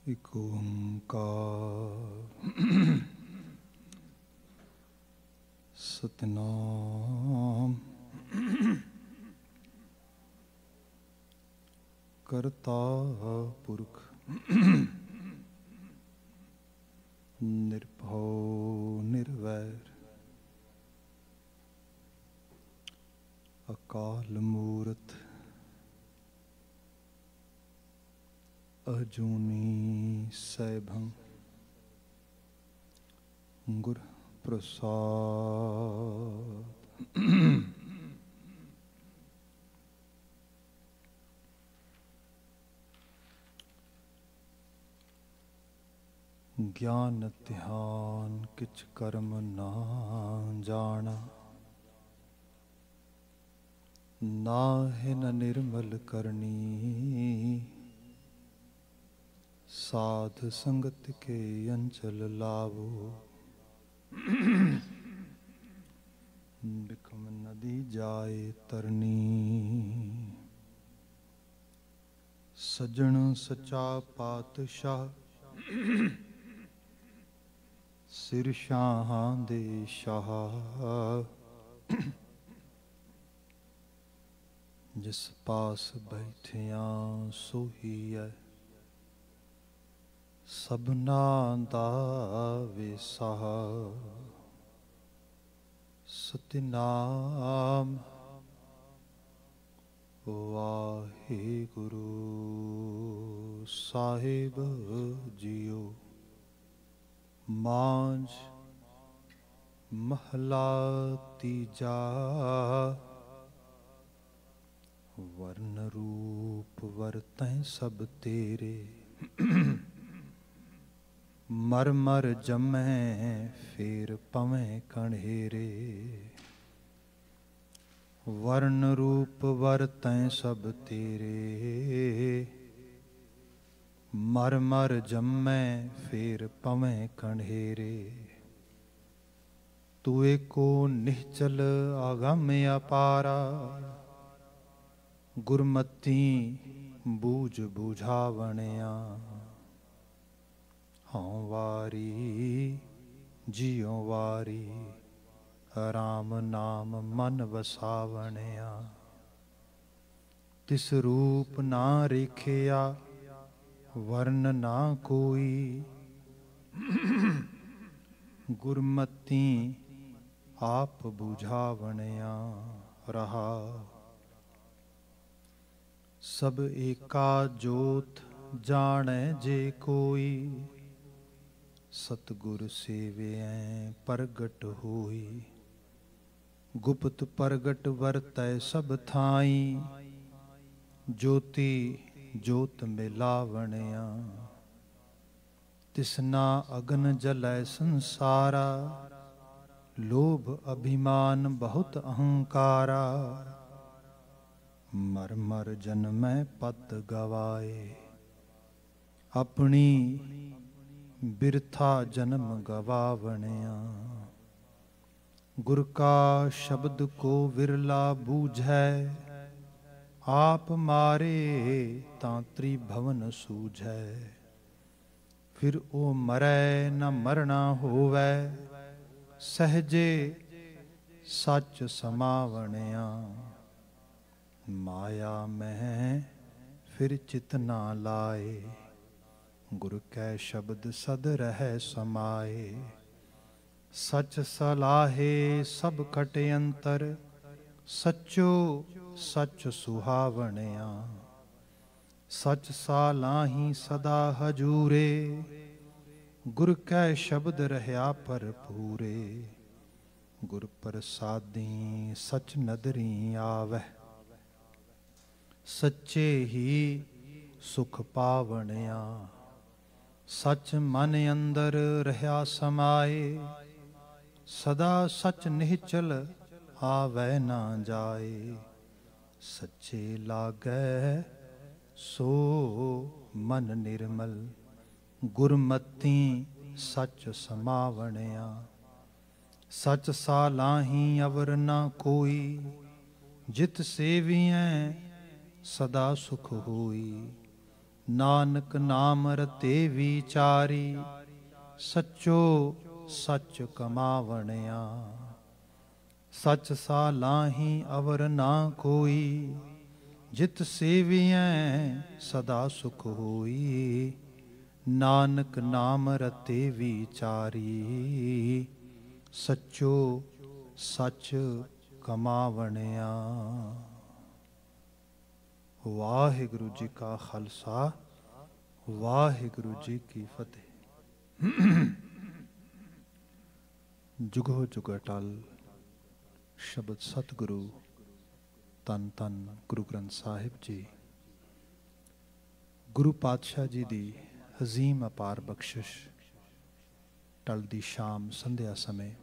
ਇੱਕ ਓੰਕਾਰ ਸਤਿਨਾਮ ਕਰਤਾ ਪੁਰਖ ਨਿਰਭਉ ਨਿਰਵੈਰ ਅਕਾਲ ਮੂਰਤ ਅਜੂਨੀ ਸੈਭੰ ਗੁਰ ਪ੍ਰਸਾਦ। ਗਿਆਨ ਧਿਆਨ ਕਿਛ ਕਰਮ ਨਾ ਜਾਣਾ, ਨਾਹਿ ਨ ਨਿਰਮਲ ਕਰਨੀ। ਸਾਧ ਸੰਗਤ ਕੇ ਅੰਚਲ ਲਾਵੋ, ਬਿਖਮ ਨਦੀ ਜਾਏ ਤਰਨੀ। ਸੱਜਣ ਸੱਚਾ ਪਾਤਸ਼ਾਹ ਸਿਰ ਸ਼ਾਹਾਂ ਦੇ ਸ਼ਾਹ, ਜਿਸ ਪਾਸ ਬੈਠਿਆਂ ਸੋਹੀ ਹੈ ਸਭਨਾਂ ਦਾ ਵਿਸਾਹ। ਸਤਿਨਾਮ ਵਾਹਿਗੁਰੂ ਸਾਹਿਬ ਜੀਓ। ਮਾਂਝ ਮਹਲਾ ਤੀਜਾ। ਵਰਨ ਰੂਪ ਵਰਤੈ ਸਭ ਤੇਰੇ, ਮਰ ਮਰ ਜਮੈ ਫੇਰ ਪਵੈ ਕਣੇਰੇ। ਵਰਨ ਰੂਪ ਵਰਤੈ ਸਭ ਤੇਰੇ, ਮਰ ਮਰ ਜਮੈ ਫੇਰ ਪਵੈ ਕਣੇਰੇ। ਤੂੰ ਏਕੋ ਨਿਹਚਲ ਆਗਮ ਅਪਾਰਾ, ਗੁਰਮਤੀ ਬੂਝ ਬੁਝਾਵਣਿਆ। ਹਉ ਵਾਰੀ ਜਿਉ ਵਾਰੀ, ਰਾਮ ਨਾਮ ਮਨ ਵਸਾਵਣਿਆ। ਤਿਸ ਰੂਪ ਨਾ ਰੇਖਿਆ ਵਰਨ ਨਾ ਕੋਈ, ਗੁਰਮਤੀ ਆਪ ਬੁਝਾਵਣਿਆ ਰਹਾ। ਸਭ ਏਕਾ ਜੋਤ ਜਾਣੈ ਜੇ ਕੋਈ, ਸਤਿਗੁਰ ਸੇਵਿਐ ਪ੍ਰਗਟ ਹੋਈ। ਗੁਪਤ ਪ੍ਰਗਟ ਵਰਤੈ ਸਭ ਥਾਈ, ਜੋਤੀ ਜੋਤ ਮਿਲਾਵਣਿਆ। ਤਿਸਨਾ ਅਗਨ ਜਲੈ ਸੰਸਾਰਾ, ਲੋਭ ਅਭਿਮਾਨ ਬਹੁਤ ਅਹੰਕਾਰਾ। ਮਰ ਮਰ ਜਨਮੈ ਪਤ ਗਵਾਏ, ਆਪਣੀ ਬਿਰਥਾ ਜਨਮ ਗਵਾਵਣਿਆ। ਗੁਰ ਕਾ ਸ਼ਬਦ ਕੋ ਵਿਰਲਾ ਬੂਝੈ, ਆਪ ਮਾਰੇ ਤਾਂ ਤ੍ਰਿਭਵਨ ਸੂਝੈ। ਫਿਰ ਉਹ ਮਰੈ ਨ ਮਰਣਾ ਹੋਵੈ, ਸਹਜੇ ਸੱਚ ਸਮਾਵਣਿਆ। ਮਾਇਆ ਮਹਿ ਫਿਰ ਚਿਤ ਨਾ ਲਾਏ, ਗੁਰ ਕੈ ਸ਼ਬਦ ਸਦ ਰਹਿ ਸਮਾਏ। ਸਚ ਸਲਾਹੇ ਸਭ ਖਟ ਅੰਤਰ, ਸਚੋ ਸਚ ਸੁਹਾਵਣਿਆ। ਸਚ ਸਾਲਾਹੀ ਸਦਾ ਹਜੂਰੇ, ਗੁਰ ਕੈ ਸ਼ਬਦ ਰਹਿਆ ਭਰਪੂਰੇ। ਗੁਰ ਪ੍ਰਸਾਦੀ ਸਚ ਨਦਰੀ ਆਵੈ, ਸੱਚੇ ਹੀ ਸੁਖ ਪਾਵਣਿਆ। ਸਚ ਮਨ ਅੰਦਰ ਰਹਿਆ ਸਮਾਏ, ਸਦਾ ਸਚ ਨਿਹਚਲ ਆਵੈ ਨਾ ਜਾਏ। ਸੱਚੇ ਲਾਗੈ ਸੋ ਮਨ ਨਿਰਮਲ, ਗੁਰਮਤੀ ਸਚ ਸਮਾਵਣਿਆ। ਸਚ ਸਾਲਾਹੀ ਅਵਰ ਨਾ ਕੋਈ, ਜਿਤ ਸੇਵੀਐ ਸਦਾ ਸੁਖ ਹੋਈ। ਨਾਨਕ ਨਾਮ ਰਤੇ ਵਿਚਾਰੀ ਸੱਚੋ ਸੱਚ ਕਮਾਵਣਿਆ। ਸਚ ਸਾ ਲਾਹੀ ਅਵਰ ਨਾ ਕੋਈ ਜਿਤ ਸੇਵੀਐ ਸਦਾ ਸੁਖ ਹੋਈ। ਨਾਨਕ ਨਾਮ ਰਤੇ ਵਿਚਾਰੀ ਸੱਚੋ ਸੱਚ ਕਮਾਵਣਿਆ। ਵਾਹਿਗੁਰੂ ਜੀ ਕਾ ਖਾਲਸਾ ਵਾਹਿਗੁਰੂ ਜੀ ਕੀ ਫਤਿਹ। ਜੁਗੋ ਜੁਗ ਅਟਲ ਸ਼ਬਦ ਸਤਿਗੁਰੂ ਧੰਨ ਧੰਨ ਗੁਰੂ ਗ੍ਰੰਥ ਸਾਹਿਬ ਜੀ। ਗੁਰੂ ਪਾਤਸ਼ਾਹ ਜੀ ਦੀ ਹਜ਼ੀਮ ਅਪਾਰ ਬਖਸ਼ਿਸ਼ ਟਲਦੀ ਸ਼ਾਮ ਸੰਧਿਆ ਸਮੇਂ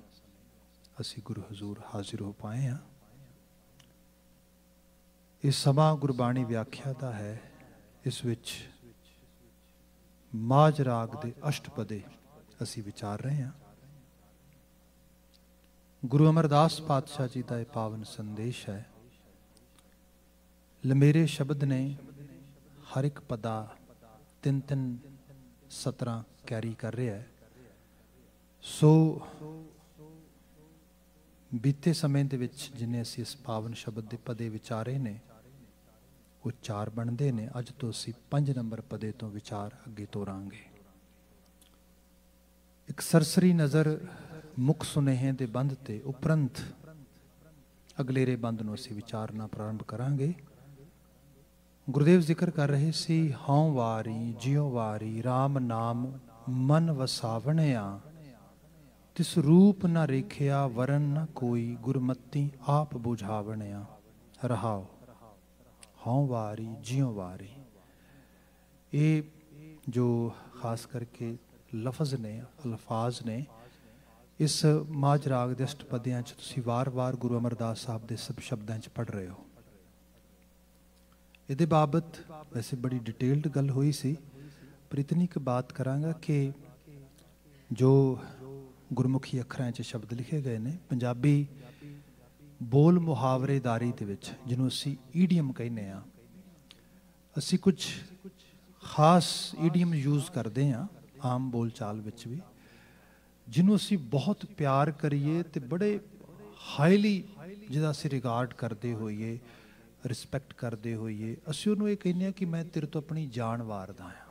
ਅਸੀਂ ਗੁਰੂ ਹਜ਼ੂਰ ਹਾਜ਼ਰ ਹੋ ਪਾਏ ਹਾਂ। ਇਹ ਸਮਾਂ ਗੁਰਬਾਣੀ ਵਿਆਖਿਆ ਦਾ ਹੈ। ਇਸ ਵਿੱਚ ਮਾਝ ਰਾਗ ਦੇ ਅਸ਼ਟਪਦੇ ਅਸੀਂ ਵਿਚਾਰ ਰਹੇ ਹਾਂ। ਗੁਰੂ ਅਮਰਦਾਸ ਪਾਤਸ਼ਾਹ ਜੀ ਦਾ ਇਹ ਪਾਵਨ ਸੰਦੇਸ਼ ਹੈ। ਲਮੇਰੇ ਸ਼ਬਦ ਨੇ ਹਰ ਇੱਕ ਪਦਾ 3-3 ਸਤਰਾਂ ਕੈਰੀ ਕਰ ਰਿਹਾ ਹੈ। ਸੋ ਬੀਤੇ ਸਮੇਂ ਦੇ ਵਿੱਚ ਜਿੰਨੇ ਅਸੀਂ ਇਸ ਪਾਵਨ ਸ਼ਬਦ ਦੇ ਪਦੇ ਵਿਚਾਰੇ ਨੇ ਉਹ 4 ਬਣਦੇ ਨੇ। ਅੱਜ ਤੋਂ ਅਸੀਂ 5 ਨੰਬਰ ਪਦੇ ਤੋਂ ਵਿਚਾਰ ਅੱਗੇ ਤੋਰਾਂਗੇ। ਇੱਕ ਸਰਸਰੀ ਨਜ਼ਰ ਮੁੱਖ ਸੁਨੇਹੇ ਦੇ ਬੰਦ ਤੇ ਉਪਰੰਤ ਅਗਲੇਰੇ ਬੰਦ ਨੂੰ ਅਸੀਂ ਵਿਚਾਰਨਾ ਪ੍ਰਾਰੰਭ ਕਰਾਂਗੇ। ਗੁਰਦੇਵ ਜ਼ਿਕਰ ਕਰ ਰਹੇ ਸੀ, ਹਉ ਵਾਰੀ ਜਿਉ ਵਾਰੀ RAM ਨਾਮ ਮਨ ਵਸਾਵਣਿਆ। ਤਿਸ ਰੂਪ ਨ ਰੇਖਿਆ ਵਰਨ ਨ ਕੋਈ ਗੁਰਮਤੀ ਆਪ ਬੁਝਾਵਣਿਆ। ਰਹਾਓ ਹਉ ਵਾਰੀ ਜਿਉ ਵਾਰੀ। ਇਹ ਜੋ ਖਾਸ ਕਰਕੇ ਲਫ਼ਜ਼ ਨੇ, ਅਲਫਾਜ਼ ਨੇ, ਇਸ ਮਾਝ ਰਾਗ ਦੇ ਅਸ਼ਟਪਦੀਆਂ 'ਚ ਤੁਸੀਂ ਵਾਰ-ਵਾਰ ਗੁਰੂ ਅਮਰਦਾਸ ਸਾਹਿਬ ਦੇ ਸਭ ਸ਼ਬਦਾਂ 'ਚ ਪੜ੍ਹ ਰਹੇ ਹੋ। ਇਹਦੇ ਬਾਬਤ ਵੈਸੇ ਬੜੀ ਡਿਟੇਲਡ ਗੱਲ ਹੋਈ ਸੀ, ਪਰ ਇਤਨੀ ਕੁ ਬਾਤ ਕਰਾਂਗਾ ਕਿ ਜੋ ਗੁਰਮੁਖੀ ਅੱਖਰਾਂ 'ਚ ਸ਼ਬਦ ਲਿਖੇ ਗਏ ਨੇ, ਪੰਜਾਬੀ ਬੋਲ ਮੁਹਾਵਰੇਦਾਰੀ ਦੇ ਵਿੱਚ, ਜਿਹਨੂੰ ਅਸੀਂ ਈਡੀਅਮ ਕਹਿੰਦੇ ਹਾਂ, ਅਸੀਂ ਕੁਝ ਖਾਸ ਈਡੀਅਮ ਯੂਜ਼ ਕਰਦੇ ਹਾਂ ਆਮ ਬੋਲ ਚਾਲ ਵਿੱਚ ਵੀ, ਜਿਹਨੂੰ ਅਸੀਂ ਬਹੁਤ ਪਿਆਰ ਕਰੀਏ ਤੇ ਬੜੇ ਹਾਈਲੀ ਜਿਹਦਾ ਅਸੀਂ ਰਿਗਾਰਡ ਕਰਦੇ ਹੋਈਏ, ਰਿਸਪੈਕਟ ਕਰਦੇ ਹੋਈਏ, ਅਸੀਂ ਉਹਨੂੰ ਇਹ ਕਹਿੰਦੇ ਹਾਂ ਕਿ ਮੈਂ ਤੇਰੇ ਤੋਂ ਆਪਣੀ ਜਾਨ ਵਾਰਦਾ ਹਾਂ,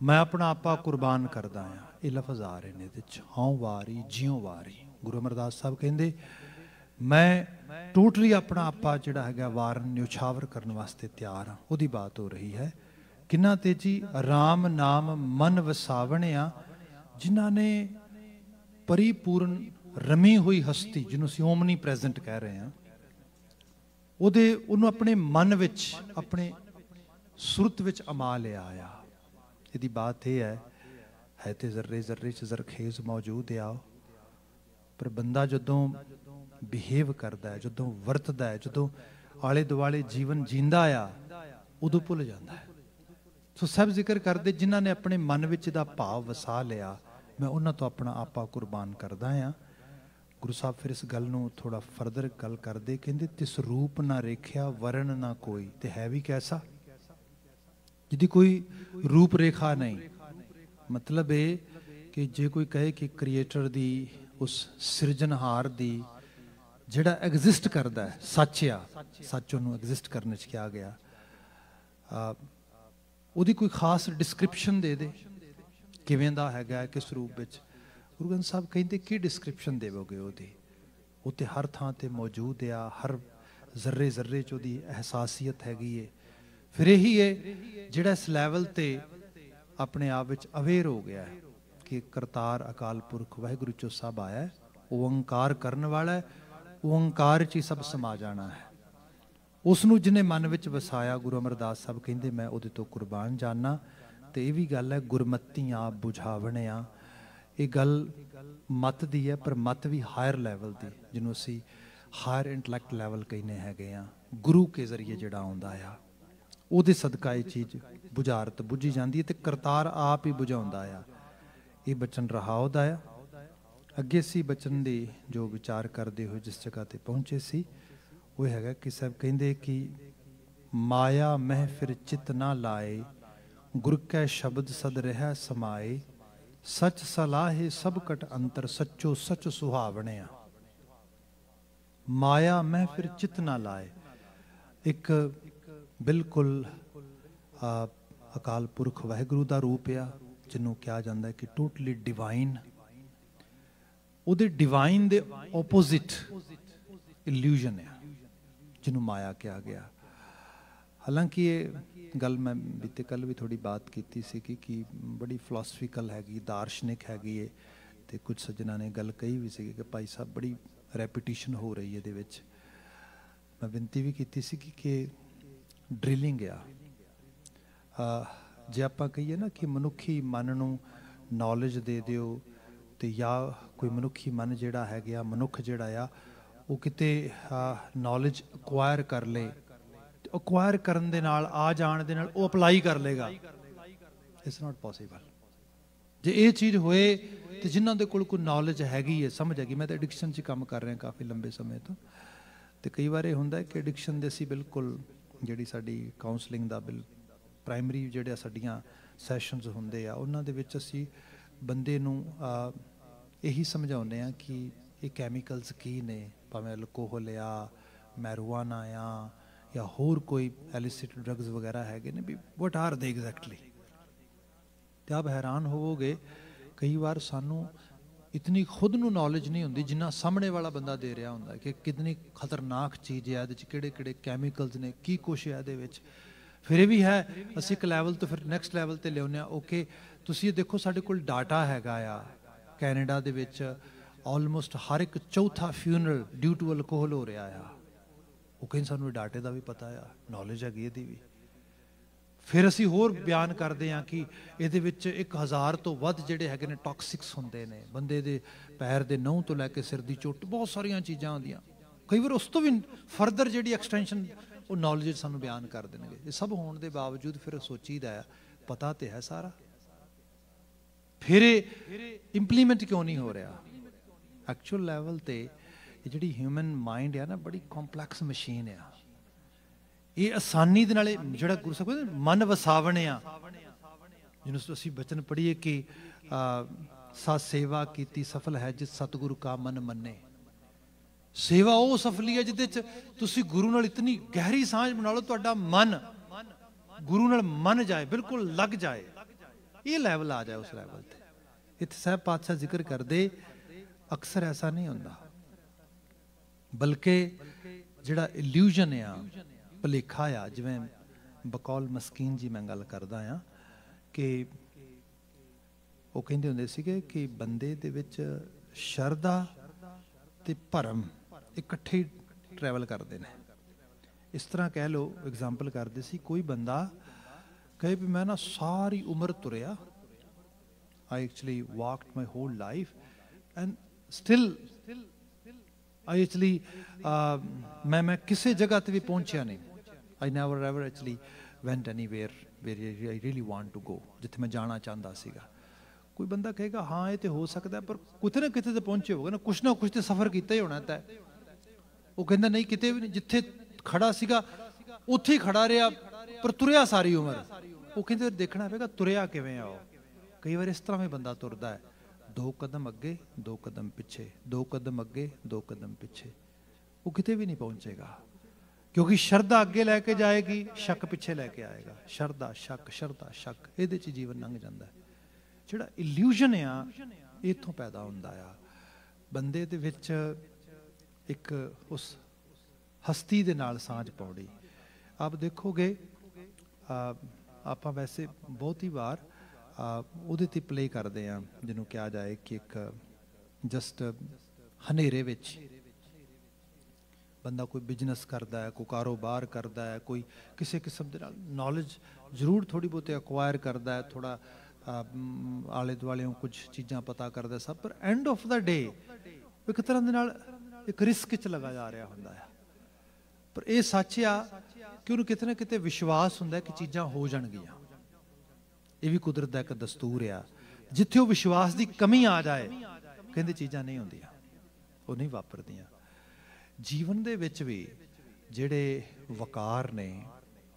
ਮੈਂ ਆਪਣਾ ਆਪਾ ਕੁਰਬਾਨ ਕਰਦਾ ਹਾਂ। ਇਹ ਲਫ਼ਜ਼ ਆ ਰਹੇ ਨੇ ਇਹਦੇ 'ਚ, ਹਉ ਵਾਰੀ ਜਿਉ ਵਾਰੀ। ਗੁਰੂ ਅਮਰਦਾਸ ਸਾਹਿਬ ਕਹਿੰਦੇ ਮੈਂ ਟੋਟਲੀ ਆਪਣਾ ਆਪਾ ਜਿਹੜਾ ਹੈਗਾ ਵਾਰਨ, ਨਿਉਛਾਵਰ ਕਰਨ ਵਾਸਤੇ ਤਿਆਰ ਹਾਂ। ਉਹਦੀ ਬਾਤ ਹੋ ਰਹੀ ਹੈ। ਕਿੰਨਾ ਤੇ ਜੀ? RAM ਨਾਮ ਮਨ ਵਸਾਵਣਿਆ, ਜਿਨ੍ਹਾਂ ਨੇ ਪਰਿਪੂਰਨ ਰਮੀ ਹੋਈ ਹਸਤੀ, ਜਿਹਨੂੰ ਅਸੀਂ ਓਮਨੀ ਪ੍ਰੈਜ਼ੈਂਟ ਕਹਿ ਰਹੇ ਹਾਂ, ਉਹਨੂੰ ਆਪਣੇ ਮਨ ਵਿੱਚ, ਆਪਣੇ ਸੁਰਤ ਵਿੱਚ ਅਮਾ ਲਿਆ ਆ। ਇਹਦੀ ਬਾਤ ਇਹ ਹੈ ਤੇ ਜ਼ਰਰੇ ਜ਼ਰਰੇ 'ਚ ਜ਼ਰਖੇਜ਼ ਮੌਜੂਦ ਆ, ਪਰ ਬੰਦਾ ਜਦੋਂ ਬਿਹੇਵ ਕਰਦਾ ਹੈ, ਜਦੋਂ ਵਰਤਦਾ ਹੈ, ਜਦੋਂ ਆਲੇ ਦੁਆਲੇ ਜੀਵਨ ਜੀਂਦਾ ਆ, ਉਦੋਂ ਭੁੱਲ ਜਾਂਦਾ ਹੈ। ਸੋ ਸਭ ਜ਼ਿਕਰ ਕਰਦੇ ਜਿਨ੍ਹਾਂ ਨੇ ਆਪਣੇ ਮਨ ਵਿੱਚ ਦਾ ਭਾਵ ਵਸਾ ਲਿਆ, ਮੈਂ ਉਹਨਾਂ ਤੋਂ ਆਪਣਾ ਆਪਾ ਕੁਰਬਾਨ ਕਰਦਾ ਹਾਂ। ਗੁਰੂ ਸਾਹਿਬ ਫਿਰ ਇਸ ਗੱਲ ਨੂੰ ਥੋੜਾ ਫਰਦਰ ਗੱਲ ਕਰਦੇ, ਕਹਿੰਦੇ ਤਿਸ ਰੂਪ ਨਾ ਰੇਖਿਆ ਵਰਨ ਨਾ ਕੋਈ। ਤੇ ਹੈ ਵੀ ਕੈਸਾ? ਜਿਹਦੀ ਕੋਈ ਰੂਪ ਰੇਖਾ ਨਹੀਂ। ਮਤਲਬ ਇਹ ਕਿ ਜੇ ਕੋਈ ਕਹੇ ਕਿ ਕ੍ਰੀਏਟਰ ਦੀ, ਉਸ ਸਿਰਜਣਹਾਰ ਦੀ ਜਿਹੜਾ ਐਗਜ਼ਿਸਟ ਕਰਦਾ ਹੈ, ਸੱਚ ਆ, ਸੱਚ ਉਹਨੂੰ ਐਗਜ਼ਿਸਟ ਕਰਨ 'ਚ ਕਿਹਾ ਗਿਆ, ਉਹਦੀ ਕੋਈ ਖਾਸ ਡਿਸਕ੍ਰਿਪਸ਼ਨ ਦੇ ਦੇ, ਕਿਵੇਂ ਦਾ ਹੈਗਾ, ਕਿਸ ਰੂਪ ਵਿੱਚ। ਗੁਰੂ ਗ੍ਰੰਥ ਸਾਹਿਬ ਕਹਿੰਦੇ ਕੀ ਡਿਸਕ੍ਰਿਪਸ਼ਨ ਦੇਵੋਗੇ ਉਹਦੀ? ਉਹ ਤੇ ਹਰ ਥਾਂ ਤੇ ਮੌਜੂਦ ਆ, ਹਰ ਜ਼ਰਰੇ ਜ਼ਰਰੇ 'ਚ ਉਹਦੀ ਅਹਿਸਾਸੀਅਤ ਹੈਗੀ ਏ। ਫਿਰ ਇਹੀ ਹੈ ਜਿਹੜਾ ਇਸ ਲੈਵਲ ਤੇ ਆਪਣੇ ਆਪ ਵਿੱਚ ਅਵੇਅਰ ਹੋ ਗਿਆ ਹੈ ਕਿ ਕਰਤਾਰ ਅਕਾਲ ਪੁਰਖ ਵਾਹਿਗੁਰੂ 'ਚੋਂ ਸਭ ਆਇਆ, ਓੰਕਾਰ ਕਰਨ ਵਾਲਾ, ਓੰਕਾਰ 'ਚ ਹੀ ਸਭ ਸਮਾ ਜਾਣਾ ਹੈ। ਉਸ ਨੂੰ ਜਿਹਨੇ ਮਨ ਵਿੱਚ ਵਸਾਇਆ, ਗੁਰੂ ਅਮਰਦਾਸ ਸਾਹਿਬ ਕਹਿੰਦੇ ਮੈਂ ਉਹਦੇ ਤੋਂ ਕੁਰਬਾਨ ਜਾਨਾ। ਤੇ ਇਹ ਵੀ ਗੱਲ ਹੈ ਗੁਰਮਤੀ ਆਪ ਬੁਝਾਵਣਿਆ। ਇਹ ਗੱਲ ਮਤ ਦੀ ਹੈ, ਪਰ ਮਤ ਵੀ ਹਾਇਰ ਲੈਵਲ ਦੀ, ਜਿਹਨੂੰ ਅਸੀਂ ਹਾਇਰ ਇੰਟਲੈਕਟ ਲੈਵਲ ਕਹਿੰਦੇ ਹੈਗੇ ਆ। ਗੁਰੂ ਕੇ ਜ਼ਰੀਏ ਜਿਹੜਾ ਆਉਂਦਾ ਆ, ਉਹਦੇ ਸਦਕਾ ਇਹ ਚੀਜ਼ ਬੁਝਾਰਤ ਬੁੱਝੀ ਜਾਂਦੀ ਹੈ, ਤੇ ਕਰਤਾਰ ਆਪ ਹੀ ਬੁਝਾਉਂਦਾ ਆ। ਇਹ ਬਚਨ ਰਹਾਉ ਦਾ ਆ। ਅੱਗੇ ਅਸੀਂ ਬਚਨ ਦੀ ਜੋ ਵਿਚਾਰ ਕਰਦੇ ਹੋਏ ਜਿਸ ਜਗ੍ਹਾ ਤੇ ਪਹੁੰਚੇ ਸੀ, ਉਹ ਹੈਗਾ ਕਿ ਸਾਹਿਬ ਕਹਿੰਦੇ ਕਿ माया मह फिर चित ना लाए, गुर कै शब्द सद रह समाए, सच सलाहे सब कट अंतर, सच्चो सच सुहावणिया। माया मह फिर चित ना लाए, एक बिल्कुल अकाल पुरख वाहिगुरु का रूप आ, जिन्हों कहा जाता है कि टोटली डिवाइन। ਉਹਦੇ डिवाइन ਦੇ ओपोजिट इल्यूजन है जिन्हों माया कहा गया। हालांकि ये गल मैं बीते कल भी थोड़ी बात की सी कि बड़ी फिलोसफिकल हैगी, दार्शनिक हैगी है, तो कुछ सज्जना ने गल कही भी सी कि भाई साहब बड़ी रैपूटेशन हो रही है ये विच। मैं विनती भी की सी कि ड्रिलिंग आ, जे आपां कहीए ना कि मनुखी मन नूं नॉलेज दे दिओ, तो या कोई मनुखी मन जिहड़ा है गया, मनुख जिहड़ा आ वो किते नॉलेज अक्वायर कर ले, अक्वायर करन दे नाल आ जाण दे नाल वो अपलाई कर लेगा। It's not possible. जे ये चीज़ होए तो जिन्हों के कोल कोई नॉलेज हैगी है, समझ हैगी। मैं तो एडिक्शन च काम कर रहा काफ़ी लंबे समय तो कई बार ये होंदा है कि एडिक्शन दे असीं बिल्कुल जिहड़ी साडी काउंसलिंग दा प्राइमरी जिहड़ियां साडीआं सैशनस हुंदे आ, उन्हां दे विच असीं बंदे नूं यही समझाउने आ कि ये कैमिकल्स की ने, भावें अल्कोहल आ, मैरूआना आ, या होर कोई एलिसिट ड्रग्स वगैरह है ने, भी वट आर दे एग्जैक्टली। तो आप हैरान होवोगे कई बार सानू इतनी खुद नू नॉलेज नहीं होंदी जिन्ना सामने वाला बंदा दे रहा होंदा कि कितनी खतरनाक चीज़ है, ये किहड़े किहड़े कैमिकल्स ने, की कुछ है ये। फिर ये भी है असीं एक लैवल तो फिर नैक्सट लैवल ते लिआउने आ। ओके तुसीं देखो साडे कोल डाटा हैगा आ, कैनेडा दे विच ऑलमोस्ट हर एक चौथा फ्यूनरल ड्यू टू अल्कोहल हो रहा आ। वो कहीं सानू डाटे का भी पता आ, नॉलेज हैगी इहदी भी। फिर असीं होर बयान करते हैं कि इहदे विच 1000 तो वध जिहड़े हैगे ने टॉक्सिक्स हुंदे ने, बंदे दे पैर दे नहुं तो लैके सिर दी चोट, बहुत सारियां चीज़ां होंदियां। कई बार उस तो भी फरदर जिहड़ी एक्सटेंशन वो नॉलेज सानू बयान कर देंगे। ये सब होने के बावजूद फिर सोचीदा है पता तो है सारा, फिर इंप्लीमेंट क्यों नहीं हो रहा। एक्चुअल लैवल ते जिहड़ी ह्यूमन माइंड है ना, बड़ी कॉम्पलैक्स मशीन आ। ये आसानी दे नाले जिहड़ा गुरु साहब कहंदे मन वसावणे आ, जिन्हों असीं बचन पढ़ीए कि सा सेवा कीती सफल है जिस सतगुरु का मन मन्ने। सेवा वो सफली है जिहदे च तुसीं गुरु नाल इतनी गहरी सांझ बना लो, तुहाडा मन गुरु नाल मन जाए, बिल्कुल लग जाए, ये लैवल आ जाए। उस लैवल ते इत्थे साहब पातशाह जिक्र करदे अक्सर ऐसा नहीं होंदा, बल्कि जिहड़ा इल्यूजन आ, भुलेखा आ, जिवें बकौल मस्कीन जी मैं गल करदा आ कि वो कहंदे हुंदे सीगे कि बंदे दे विच शरधा ते भरम इकट्ठे ही ट्रैवल करते हैं। इस तरह कह लो, एग्जाम्पल करते सी, कोई बंदा कहे भी मैं ना सारी उम्र तुरया, I actually walked my whole life and still I actually मैं किसी जगह ते भी पहुंचा नहीं, I never ever actually went anywhere where I really want to go, जिथे मैं जाना चाहता सीगा। कोई बंदा कहेगा हाँ ये तो हो सकता है, पर कितने ना कितने तो पहुंचे होगा ना कुछ तो सफर किया ही होना तय। वो कहता नहीं किते भी नहीं, जिथे खड़ा सीगा उत्थे ही खड़ा रहा, पर तुरया सारी उम्र। वो कहते देखना पेगा तुरया किवें आओ। कई बार इस तरह में बंदा तुरदा है, 2 कदम अगे 2 कदम पिछे, 2 कदम अगे 2 कदम पिछे, वो किते भी नहीं पहुंचेगा, क्योंकि शरधा अगे लैके जाएगी, शक पिछे लैके आएगा। शरधा शक ये जीवन लंघ जाता है। जिहड़ा इल्यूजन आ इत्थों पैदा हुंदा आ, बंदे दे विच एक उस हस्ती दे नाल सांझ पाउणी। आप देखोगे आप वैसे बहुत ही बार उहदे ते प्ले करते हैं, जिन्हों कहा जाए कि एक जस्ट हनेरे विच बंदा कोई बिजनेस करता है, कोई कारोबार करता है, कोई किसी किस्म के नॉलेज जरूर थोड़ी बहुत अक्वायर करता है, थोड़ा आले दुआले कुछ चीज़ां पता करता सब, पर एंड ऑफ द डे एक तरह के नाल एक रिस्क च लगा जा रहा होंदा है। पर यह सच आ कि उन्हें किते ना किते विश्वास होंदा है कि चीज़ां हो जाणगियां। ये भी कुदरत का एक दस्तूर आ, जिथे वो विश्वास की कमी आ जाए कहते चीज़ां नहीं होंदियां, वो नहीं वापरदियां। जीवन दे विच भी जिहड़े वकार ने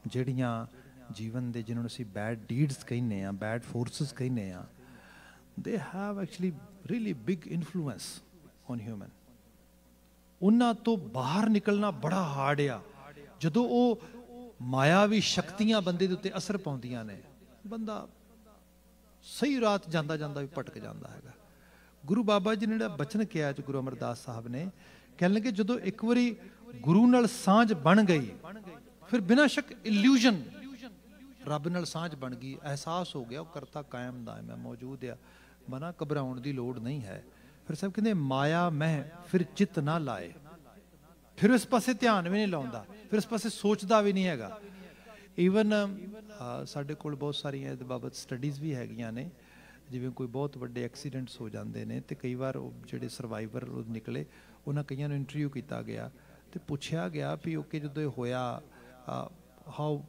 ਜਿਹੜੀਆਂ ਜੀਵਨ ਦੇ ਜਿਹਨਾਂ ਨੂੰ ਅਸੀਂ ਬੈਡ ਡੀਡਸ ਕਹਿੰਦੇ ਆ, ਬੈਡ ਫੋਰਸਿਸ ਕਹਿੰਦੇ ਆ, they have actually really big influence on human. ਉਹਨਾਂ ਤੋਂ ਬਾਹਰ ਨਿਕਲਣਾ ਬੜਾ ਹਾਰਡ ਆ। ਜਦੋਂ ਉਹ ਮਾਇਆਵੀ ਸ਼ਕਤੀਆਂ ਬੰਦੇ ਦੇ ਉੱਤੇ ਅਸਰ ਪਾਉਂਦੀਆਂ ਨੇ, ਬੰਦਾ ਸਹੀ ਰਾਤ ਜਾਂਦਾ ਜਾਂਦਾ ਵੀ ਭਟਕ ਜਾਂਦਾ ਹੈਗਾ। ਗੁਰੂ ਬਾਬਾ ਜੀ ਨੇ ਜਿਹੜਾ ਬਚਨ ਕਿਹਾ ਚ ਗੁਰੂ ਅਮਰਦਾਸ ਸਾਹਿਬ ਨੇ, ਕਹਿਣ ਲੱਗੇ ਜਦੋਂ ਇੱਕ ਵਾਰੀ ਗੁਰੂ ਨਾਲ ਸਾਂਝ ਬਣ ਗਈ, ਫਿਰ ਬਿਨਾਂ ਸ਼ੱਕ ਇਲੂਜਨ ਰੱਬ ਨਾਲ ਸਾਂਝ ਬਣ ਗਈ, ਅਹਿਸਾਸ ਹੋ ਗਿਆ ਉਹ ਕਰਤਾ ਕਾਇਮ ਦਾਇਮ ਹੈ, ਮੌਜੂਦ ਆ, ਮਨਾ ਘਬਰਾਉਣ ਦੀ ਲੋੜ ਨਹੀਂ ਹੈ। ਫਿਰ ਸਭ ਕਹਿੰਦੇ ਮਾਇਆ ਮਹਿ ਫਿਰ ਚਿੱਤ ਨਾ ਲਾਏ, ਫਿਰ ਇਸ ਪਾਸੇ ਧਿਆਨ ਵੀ ਨਹੀਂ ਲਾਉਂਦਾ, ਫਿਰ ਇਸ ਪਾਸੇ ਸੋਚਦਾ ਵੀ ਨਹੀਂ ਹੈਗਾ। ਈਵਨ ਸਾਡੇ ਕੋਲ ਬਹੁਤ ਸਾਰੀਆਂ ਇਹਦੇ ਬਾਬਤ ਸਟੱਡੀਜ਼ ਵੀ ਹੈਗੀਆਂ ਨੇ। ਜਿਵੇਂ ਕੋਈ ਬਹੁਤ ਵੱਡੇ ਐਕਸੀਡੈਂਟਸ ਹੋ ਜਾਂਦੇ ਨੇ ਅਤੇ ਕਈ ਵਾਰ ਉਹ ਜਿਹੜੇ ਸਰਵਾਈਵਰ ਨਿਕਲੇ, ਉਹਨਾਂ ਕਈਆਂ ਨੂੰ ਇੰਟਰਵਿਊ ਕੀਤਾ ਗਿਆ ਅਤੇ ਪੁੱਛਿਆ ਗਿਆ ਵੀ ਓਕੇ ਜਦੋਂ ਇਹ ਹੋਇਆ, how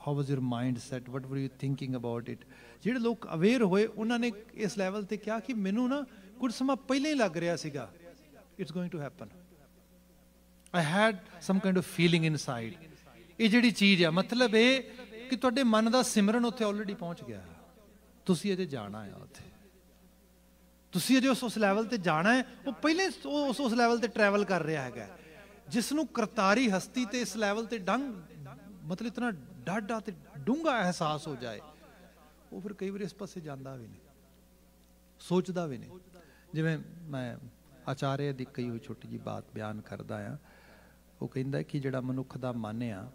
was your mindset, what were you thinking about it. ਜਿਹੜੇ ਲੋਕ ਅਵੇਅਰ ਹੋਏ ਉਹਨਾਂ ਨੇ ਇਸ ਲੈਵਲ 'ਤੇ ਕਿਹਾ ਕਿ ਮੈਨੂੰ ਨਾ ਕੁਝ ਸਮਾਂ ਪਹਿਲਾਂ ਹੀ ਲੱਗ ਰਿਹਾ ਸੀਗਾ it's going to happen, I had some kind of feeling inside. ਇਹ ਜਿਹੜੀ ਚੀਜ਼ ਆ, ਮਤਲਬ ਇਹ ਕਿ ਤੁਹਾਡੇ ਮਨ ਦਾ ਸਿਮਰਨ ਉੱਥੇ ਆਲਰੇਡੀ ਪਹੁੰਚ ਗਿਆ, ਤੁਸੀਂ ਅਜੇ ਜਾਣਾ ਆ ਉੱਥੇ, ਤੁਸੀਂ ਅਜੇ ਉਸ ਲੈਵਲ ਤੇ ਜਾਣਾ ਹੈ। ਉਹ ਪਹਿਲੇ ਉਸ ਲੈਵਲ ਤੇ ਟਰੈਵਲ ਕਰ ਰਿਹਾ ਹੈਗਾ। ਜਿਸ ਨੂੰ ਕਰਤਾਰੀ ਹਸਤੀ ਤੇ ਇਸ ਲੈਵਲ ਤੇ ਮਤਲਬ ਇਤਨਾ ਡਾਢਾ ਤੇ ਡੂੰਘਾ ਅਹਿਸਾਸ ਹੋ ਜਾਏ, ਉਹ ਫਿਰ ਕਈ ਵਾਰੀ ਇਸ ਪਾਸੇ ਜਾਂਦਾ ਵੀ ਨਹੀਂ, ਸੋਚਦਾ ਵੀ ਨਹੀਂ। ਜਿਵੇਂ ਮੈਂ ਆਚਾਰਿਆ ਦੀ ਕਈ ਹੋਈ ਛੋਟੀ ਜਿਹੀ ਬਾਤ ਬਿਆਨ ਕਰਦਾ ਆ। ਉਹ ਕਹਿੰਦਾ ਕਿ ਜਿਹੜਾ ਮਨੁੱਖ ਦਾ ਮਨ ਆ,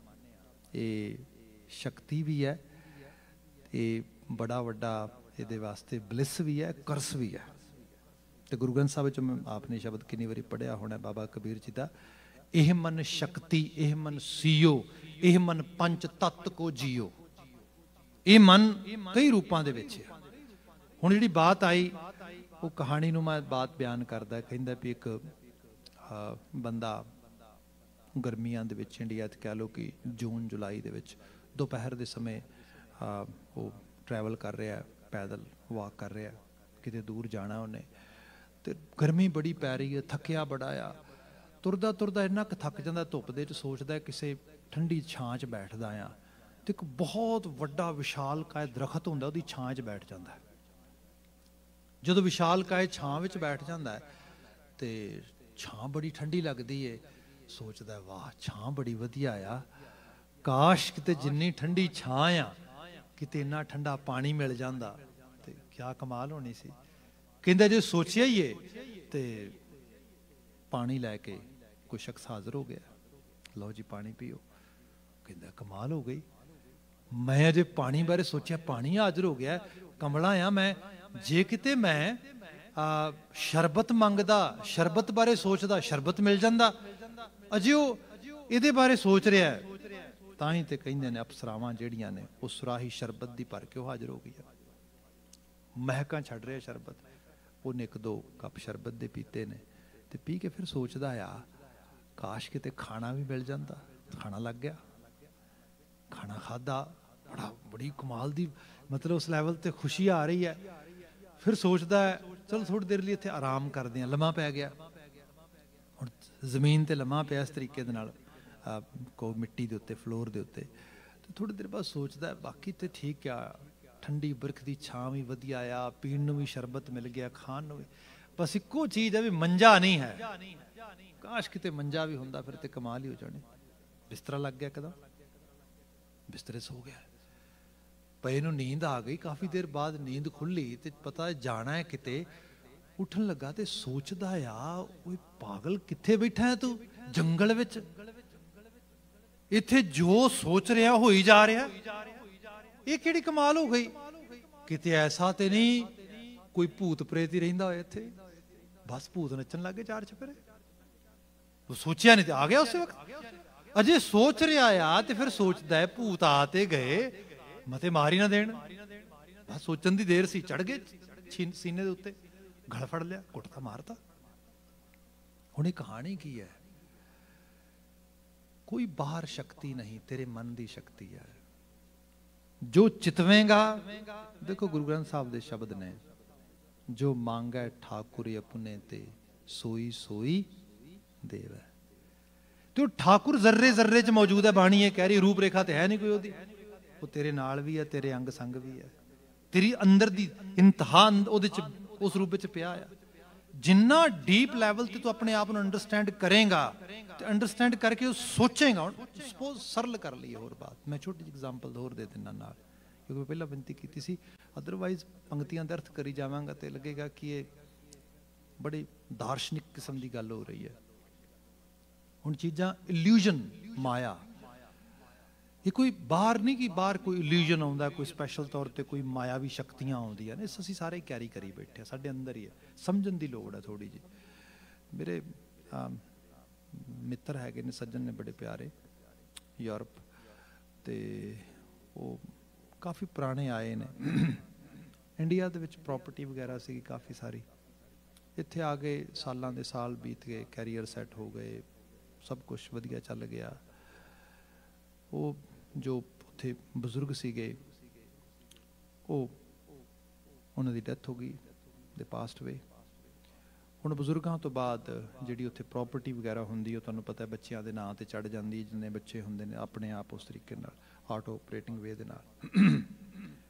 ਇਹ ਸ਼ਕਤੀ ਵੀ ਹੈ, ਇਹ ਬੜਾ ਵੱਡਾ ਇਹਦੇ ਵਾਸਤੇ ਬਲਿਸ ਵੀ ਹੈ, ਕਰਸ ਵੀ ਹੈ। ਤੇ ਗੁਰੂ ਗ੍ਰੰਥ ਸਾਹਿਬ ਵਿੱਚ ਆਪਨੇ ਸ਼ਬਦ ਕਿੰਨੀ ਵਾਰੀ ਪੜ੍ਹਿਆ ਹੋਣਾ ਬਾਬਾ ਕਬੀਰ ਜੀ ਦਾ, ਇਹ ਮਨ ਸ਼ਕਤੀ ਇਹ ਮਨ ਸੀਓ, ਇਹ ਮਨ ਪੰਜ ਤੱਤ ਕੋ ਜੀਓ। ਇਹ ਮਨ ਕਈ ਰੂਪਾਂ ਦੇ ਵਿੱਚ ਹੈ। ਹੁਣ ਜਿਹੜੀ ਬਾਤ ਆਈ, ਉਹ ਕਹਾਣੀ ਨੂੰ ਮੈਂ ਬਾਤ ਬਿਆਨ ਕਰਦਾ। ਕਹਿੰਦਾ ਵੀ ਇੱਕ ਬੰਦਾ ਗਰਮੀਆਂ ਦੇ ਵਿੱਚ ਇੰਡੀਆ 'ਚ ਕਹਿ ਲਓ ਕਿ ਜੂਨ ਜੁਲਾਈ ਦੇ ਵਿੱਚ ਦੁਪਹਿਰ ਦੇ ਸਮੇਂ ਉਹ ਟਰੈਵਲ ਕਰ ਰਿਹਾ, ਪੈਦਲ ਵਾਕ ਕਰ ਰਿਹਾ, ਕਿਤੇ ਦੂਰ ਜਾਣਾ ਉਹਨੇ, ਤੇ ਗਰਮੀ ਬੜੀ ਪੈ ਰਹੀ ਹੈ, ਥੱਕਿਆ ਬੜਾ ਆ। ਤੁਰਦਾ ਤੁਰਦਾ ਇੰਨਾ ਕੁ ਥੱਕ ਜਾਂਦਾ ਧੁੱਪ ਦੇ 'ਚ, ਸੋਚਦਾ ਕਿਸੇ ਠੰਡੀ ਛਾਂ 'ਚ ਬੈਠਦਾ ਆ, ਤੇ ਇੱਕ ਬਹੁਤ ਵੱਡਾ ਵਿਸ਼ਾਲ ਕਾਇ ਦਰਖਤ ਹੁੰਦਾ, ਉਹਦੀ ਛਾਂ 'ਚ ਬੈਠ ਜਾਂਦਾ। ਜਦੋਂ ਵਿਸ਼ਾਲ ਕਾਇ ਛਾਂ ਵਿੱਚ ਬੈਠ ਜਾਂਦਾ ਤੇ ਛਾਂ ਬੜੀ ਠੰਡੀ ਲੱਗਦੀ ਏ, ਸੋਚਦਾ ਵਾਹ ਛਾਂ ਬੜੀ ਵਧੀਆ ਆ, ਕਾਸ਼ ਕਿਤੇ ਜਿੰਨੀ ਠੰਡੀ ਛਾਂ ਆ ਕਿਤੇ ਇੰਨਾ ਠੰਡਾ ਪਾਣੀ ਮਿਲ ਜਾਂਦਾ ਤੇ ਕਿਆ ਕਮਾਲ ਹੋਣੀ ਸੀ। ਕਹਿੰਦਾ ਜੇ ਸੋਚਿਆ ਹੀ ਏ ਤੇ ਪਾਣੀ ਲੈ ਕੇ ਕੋਈ ਸ਼ਖਸ ਹਾਜ਼ਰ ਹੋ ਗਿਆ, ਲਓ ਜੀ ਪਾਣੀ ਪੀਓ। ਕਹਿੰਦਾ ਕਮਾਲ ਹੋ ਗਈ, ਮੈਂ ਅਜੇ ਪਾਣੀ ਬਾਰੇ ਸੋਚਿਆ, ਪਾਣੀ ਹਾਜ਼ਰ ਹੋ ਗਿਆ, ਕਮਲਾ ਆ ਮੈਂ। ਜੇ ਕਿਤੇ ਮੈਂ ਸ਼ਰਬਤ ਮੰਗਦਾ, ਸ਼ਰਬਤ ਬਾਰੇ ਸੋਚਦਾ, ਸ਼ਰਬਤ ਮਿਲ ਜਾਂਦਾ। ਅਜੇ ਉਹ ਇਹਦੇ ਬਾਰੇ ਸੋਚ ਰਿਹਾ, ਤਾਂ ਹੀ ਤੇ ਕਹਿੰਦੇ ਨੇ ਅਪਸਰਾਵਾਂ ਜਿਹੜੀਆਂ ਨੇ ਉਹ ਸੁਰਾਹੀ ਸ਼ਰਬਤ ਦੀ ਭਰ ਕੇ ਉਹ ਹਾਜ਼ਰ ਹੋ ਗਈ। ਮਹਿਕਾਂ ਛੱਡ ਰਿਹਾ ਸ਼ਰਬਤ। ਉਹਨੇ ਇੱਕ ਦੋ ਕੱਪ ਸ਼ਰਬਤ ਦੇ ਪੀਤੇ ਨੇ, ਤੇ ਪੀ ਕੇ ਫਿਰ ਸੋਚਦਾ ਆ ਕਾਸ਼ ਕਿਤੇ ਖਾਣਾ ਵੀ ਮਿਲ ਜਾਂਦਾ। ਖਾਣਾ ਲੱਗ ਗਿਆ, ਖਾਣਾ ਖਾਧਾ, ਬੜੀ ਕਮਾਲ ਦੀ ਮਤਲਬ ਉਸ ਲੈਵਲ ਤੇ ਖੁਸ਼ੀ ਆ ਰਹੀ ਹੈ। ਫਿਰ ਸੋਚਦਾ ਚਲੋ ਥੋੜੀ ਦੇਰ ਲਈ ਇੱਥੇ ਆਰਾਮ ਕਰਦੇ ਹਾਂ, ਲੰਮਾ ਪੈ ਗਿਆ। ਹੁਣ ਜ਼ਮੀਨ ਤੇ ਲੰਮਾ ਪਿਆ ਇਸ ਤਰੀਕੇ ਦੇ ਨਾਲ, ਕੋ ਮਿੱਟੀ ਦੇ ਉੱਤੇ, ਫਲੋਰ ਦੇ ਉੱਤੇ। ਤੇ ਥੋੜੀ ਦੇਰ ਬਾਅਦ ਸੋਚਦਾ ਬਾਕੀ ਤੇ ਠੀਕ ਆ, ਠੰਡੀ ਬਰਖ ਦੀ ਛਾਂ ਵੀ ਵਧੀਆ ਆ, ਪੀਣ ਨੂੰ ਵੀ ਸ਼ਰਬਤ ਮਿਲ ਗਿਆ, ਖਾਣ ਨੂੰ ਵੀ। ਬਸ ਇੱਕੋ ਚੀਜ਼ ਹੈ ਵੀ ਮੰਜਾ ਨਹੀਂ ਹੈ, ਕਾਸ਼ ਕਿਤੇ ਮੰਜਾ ਵੀ ਹੁੰਦਾ ਫਿਰ ਤੇ ਕਮਾਲ ਹੀ ਹੋ ਜਾਣੀ। ਬਿਸਤਰਾ ਲੱਗ ਗਿਆ, ਇੱਕਦਮ ਬਿਸਤਰੇ ਸੋ ਗਿਆ। ਪਏ ਨੂੰ ਨੀਂਦ ਆ ਗਈ, ਕਾਫੀ ਦੇਰ ਬਾਅਦ ਨੀਂਦ ਖੁੱਲੀ ਤੇ ਪਤਾ ਜਾਣਾ ਹੈ ਕਿਤੇ। ਉੱਠਣ ਲੱਗਾ ਤੇ ਸੋਚਦਾ ਆ ਓਏ ਪਾਗਲ ਕਿੱਥੇ ਬੈਠਾ ਹੈ ਤੂੰ, ਜੰਗਲ ਵਿੱਚ? ਇੱਥੇ ਜੋ ਸੋਚ ਰਿਹਾ ਹੋਈ ਜਾ ਰਿਹਾ, ਇਹ ਕਿਹੜੀ ਕਮਾਲ ਹੋ ਗਈ? ਕਿਤੇ ਐਸਾ ਤੇ ਨਹੀਂ ਕੋਈ ਭੂਤ ਪ੍ਰੇਤ ਹੀ ਰਹਿੰਦਾ ਹੋਇਆ ਇੱਥੇ? ਬਸ ਭੂਤ ਨੱਚਣ ਲੱਗੇ ਚਾਰ ਚੁਫੇਰੇ। ਉਹ ਸੋਚਿਆ ਨਹੀਂ ਤੇ ਆ ਗਿਆ ਉਸੇ ਵਕਤ। ਅਜੇ ਸੋਚ ਰਿਹਾ ਆ ਤੇ ਫਿਰ ਸੋਚਦਾ ਹੈ ਭੂਤ ਆ ਤੇ ਗਏ, ਮਤੇ ਮਾਰ ਹੀ ਨਾ ਦੇਣ। ਬਸ ਸੋਚਣ ਦੀ ਦੇਰ ਸੀ, ਚੜ ਗਏ ਸੀਨੇ ਦੇ ਉੱਤੇ, ਗਲ ਫੜ ਲਿਆ, ਕੁੱਟਤਾ, ਮਾਰਤਾ। ਹੁਣ ਇਹ ਕਹਾਣੀ ਕੀ ਹੈ? ਕੋਈ ਬਾਹਰ ਸ਼ਕਤੀ ਨਹੀਂ, ਤੇਰੇ ਮਨ ਦੀ ਸ਼ਕਤੀ ਹੈ। ਜੋ ਚਿਤਵੇਂਗਾ, ਦੇਖੋ ਗੁਰੂ ਗ੍ਰੰਥ ਸਾਹਿਬ ਦੇ ਸ਼ਬਦ ਨੇ, ਜੋ ਮੰਗੈ ਠਾਕੁਰ ਆਪਣੇ ਤੇ ਸੋਈ ਸੋਈ ਦੇਵੈ। ਤੇ ਉਹ ਠਾਕੁਰ ਜ਼ਰਰੇ ਜ਼ਰਰੇ 'ਚ ਮੌਜੂਦ ਹੈ। ਬਾਣੀ ਇਹ ਕਹਿ ਰਹੀ ਰੂਪ ਰੇਖਾ ਤੇ ਹੈ ਨਹੀਂ ਕੋਈ ਉਹਦੀ, ਉਹ ਤੇਰੇ ਨਾਲ ਵੀ ਹੈ, ਤੇਰੇ ਅੰਗ ਸੰਗ ਵੀ ਹੈ, ਤੇਰੀ ਅੰਦਰ ਦੀ ਇੰਤਹਾ ਉਹਦੇ 'ਚ ਉਸ ਰੂਪ ਵਿੱਚ ਪਿਆ ਆ। ਜਿੰਨਾ ਡੀਪ ਲੈਵਲ ਤੇ ਤੂੰ ਆਪਣੇ ਆਪ ਨੂੰ ਅੰਡਰਸਟੈਂਡ ਕਰੇਗਾ ਤੇ ਅੰਡਰਸਟੈਂਡ ਕਰਕੇ ਉਹ ਸੋਚੇਗਾ। ਹੁਣ ਸਪੋਜ਼ ਸਰਲ ਕਰ ਲਈ ਹੋਰ ਬਾਤ, ਮੈਂ ਛੋਟੀ ਜਿਹੀ ਐਗਜ਼ਾਮਪਲ ਹੋਰ ਦੇ ਦਿੰਦਾ ਨਾਲ, ਕਿਉਂਕਿ ਪਹਿਲਾਂ ਬੇਨਤੀ ਕੀਤੀ ਸੀ। ਅਦਰਵਾਈਜ਼ ਪੰਕਤੀਆਂ ਦਾ ਅਰਥ ਕਰੀ ਜਾਵਾਂਗਾ ਤੇ ਲੱਗੇਗਾ ਕਿ ਇਹ ਬੜੀ ਦਾਰਸ਼ਨਿਕ ਕਿਸਮ ਦੀ ਗੱਲ ਹੋ ਰਹੀ ਹੈ। ਹੁਣ ਚੀਜ਼ਾਂ ਇਲੂਜਨ, ਮਾਇਆ, ਇਹ ਕੋਈ ਬਾਹਰ ਨਹੀਂ ਕਿ ਬਾਹਰ ਕੋਈ ਇਲੂਜਨ ਆਉਂਦਾ, ਕੋਈ ਸਪੈਸ਼ਲ ਤੌਰ ਤੇ ਕੋਈ ਮਾਇਆਵੀ ਸ਼ਕਤੀਆਂ ਆਉਂਦੀਆਂ ਨੇ। ਅਸੀਂ ਸਾਰੇ ਕੈਰੀ ਕਰੀ ਬੈਠੇ, ਸਾਡੇ ਅੰਦਰ ਹੀ ਹੈ। ਸਮਝਣ ਦੀ ਲੋੜ ਹੈ ਥੋੜੀ ਜਿਹੀ। ਮੇਰੇ ਮਿੱਤਰ ਹੈਗੇ ਨੇ, ਸੱਜਣ ਨੇ ਬੜੇ ਪਿਆਰੇ, ਯੂਰਪ, ਤੇ ਉਹ ਕਾਫੀ ਪੁਰਾਣੇ ਆਏ ਨੇ। ਇੰਡੀਆ ਦੇ ਵਿੱਚ ਪ੍ਰੋਪਰਟੀ ਵਗੈਰਾ ਸੀ ਕਾਫੀ ਸਾਰੀ। ਇੱਥੇ ਆ ਗਏ, ਸਾਲਾਂ ਦੇ ਸਾਲ ਬੀਤ ਗਏ, ਕੈਰੀਅਰ ਸੈੱਟ ਹੋ ਗਏ, ਸਭ ਕੁਛ ਵਧੀਆ ਚੱਲ ਗਿਆ। ਉਹ ਜੋ ਉੱਥੇ ਬਜ਼ੁਰਗ ਸੀਗੇ, ਉਹਨਾਂ ਦੀ ਡੈਥ ਹੋ ਗਈ, ਦੇ ਪਾਸਟ ਵੇ। ਹੁਣ ਬਜ਼ੁਰਗਾਂ ਤੋਂ ਬਾਅਦ ਜਿਹੜੀ ਉੱਥੇ ਪ੍ਰੋਪਰਟੀ ਵਗੈਰਾ ਹੁੰਦੀ, ਉਹ ਤੁਹਾਨੂੰ ਪਤਾ ਬੱਚਿਆਂ ਦੇ ਨਾਂ ਤੇ ਚੜ੍ਹ ਜਾਂਦੀ। ਜਿੰਨੇ ਬੱਚੇ ਹੁੰਦੇ ਨੇ ਆਪਣੇ ਆਪ ਉਸ ਤਰੀਕੇ ਨਾਲ ਆਟੋ ਆਪਰੇਟਿੰਗ ਵੇ ਦੇ ਨਾਲ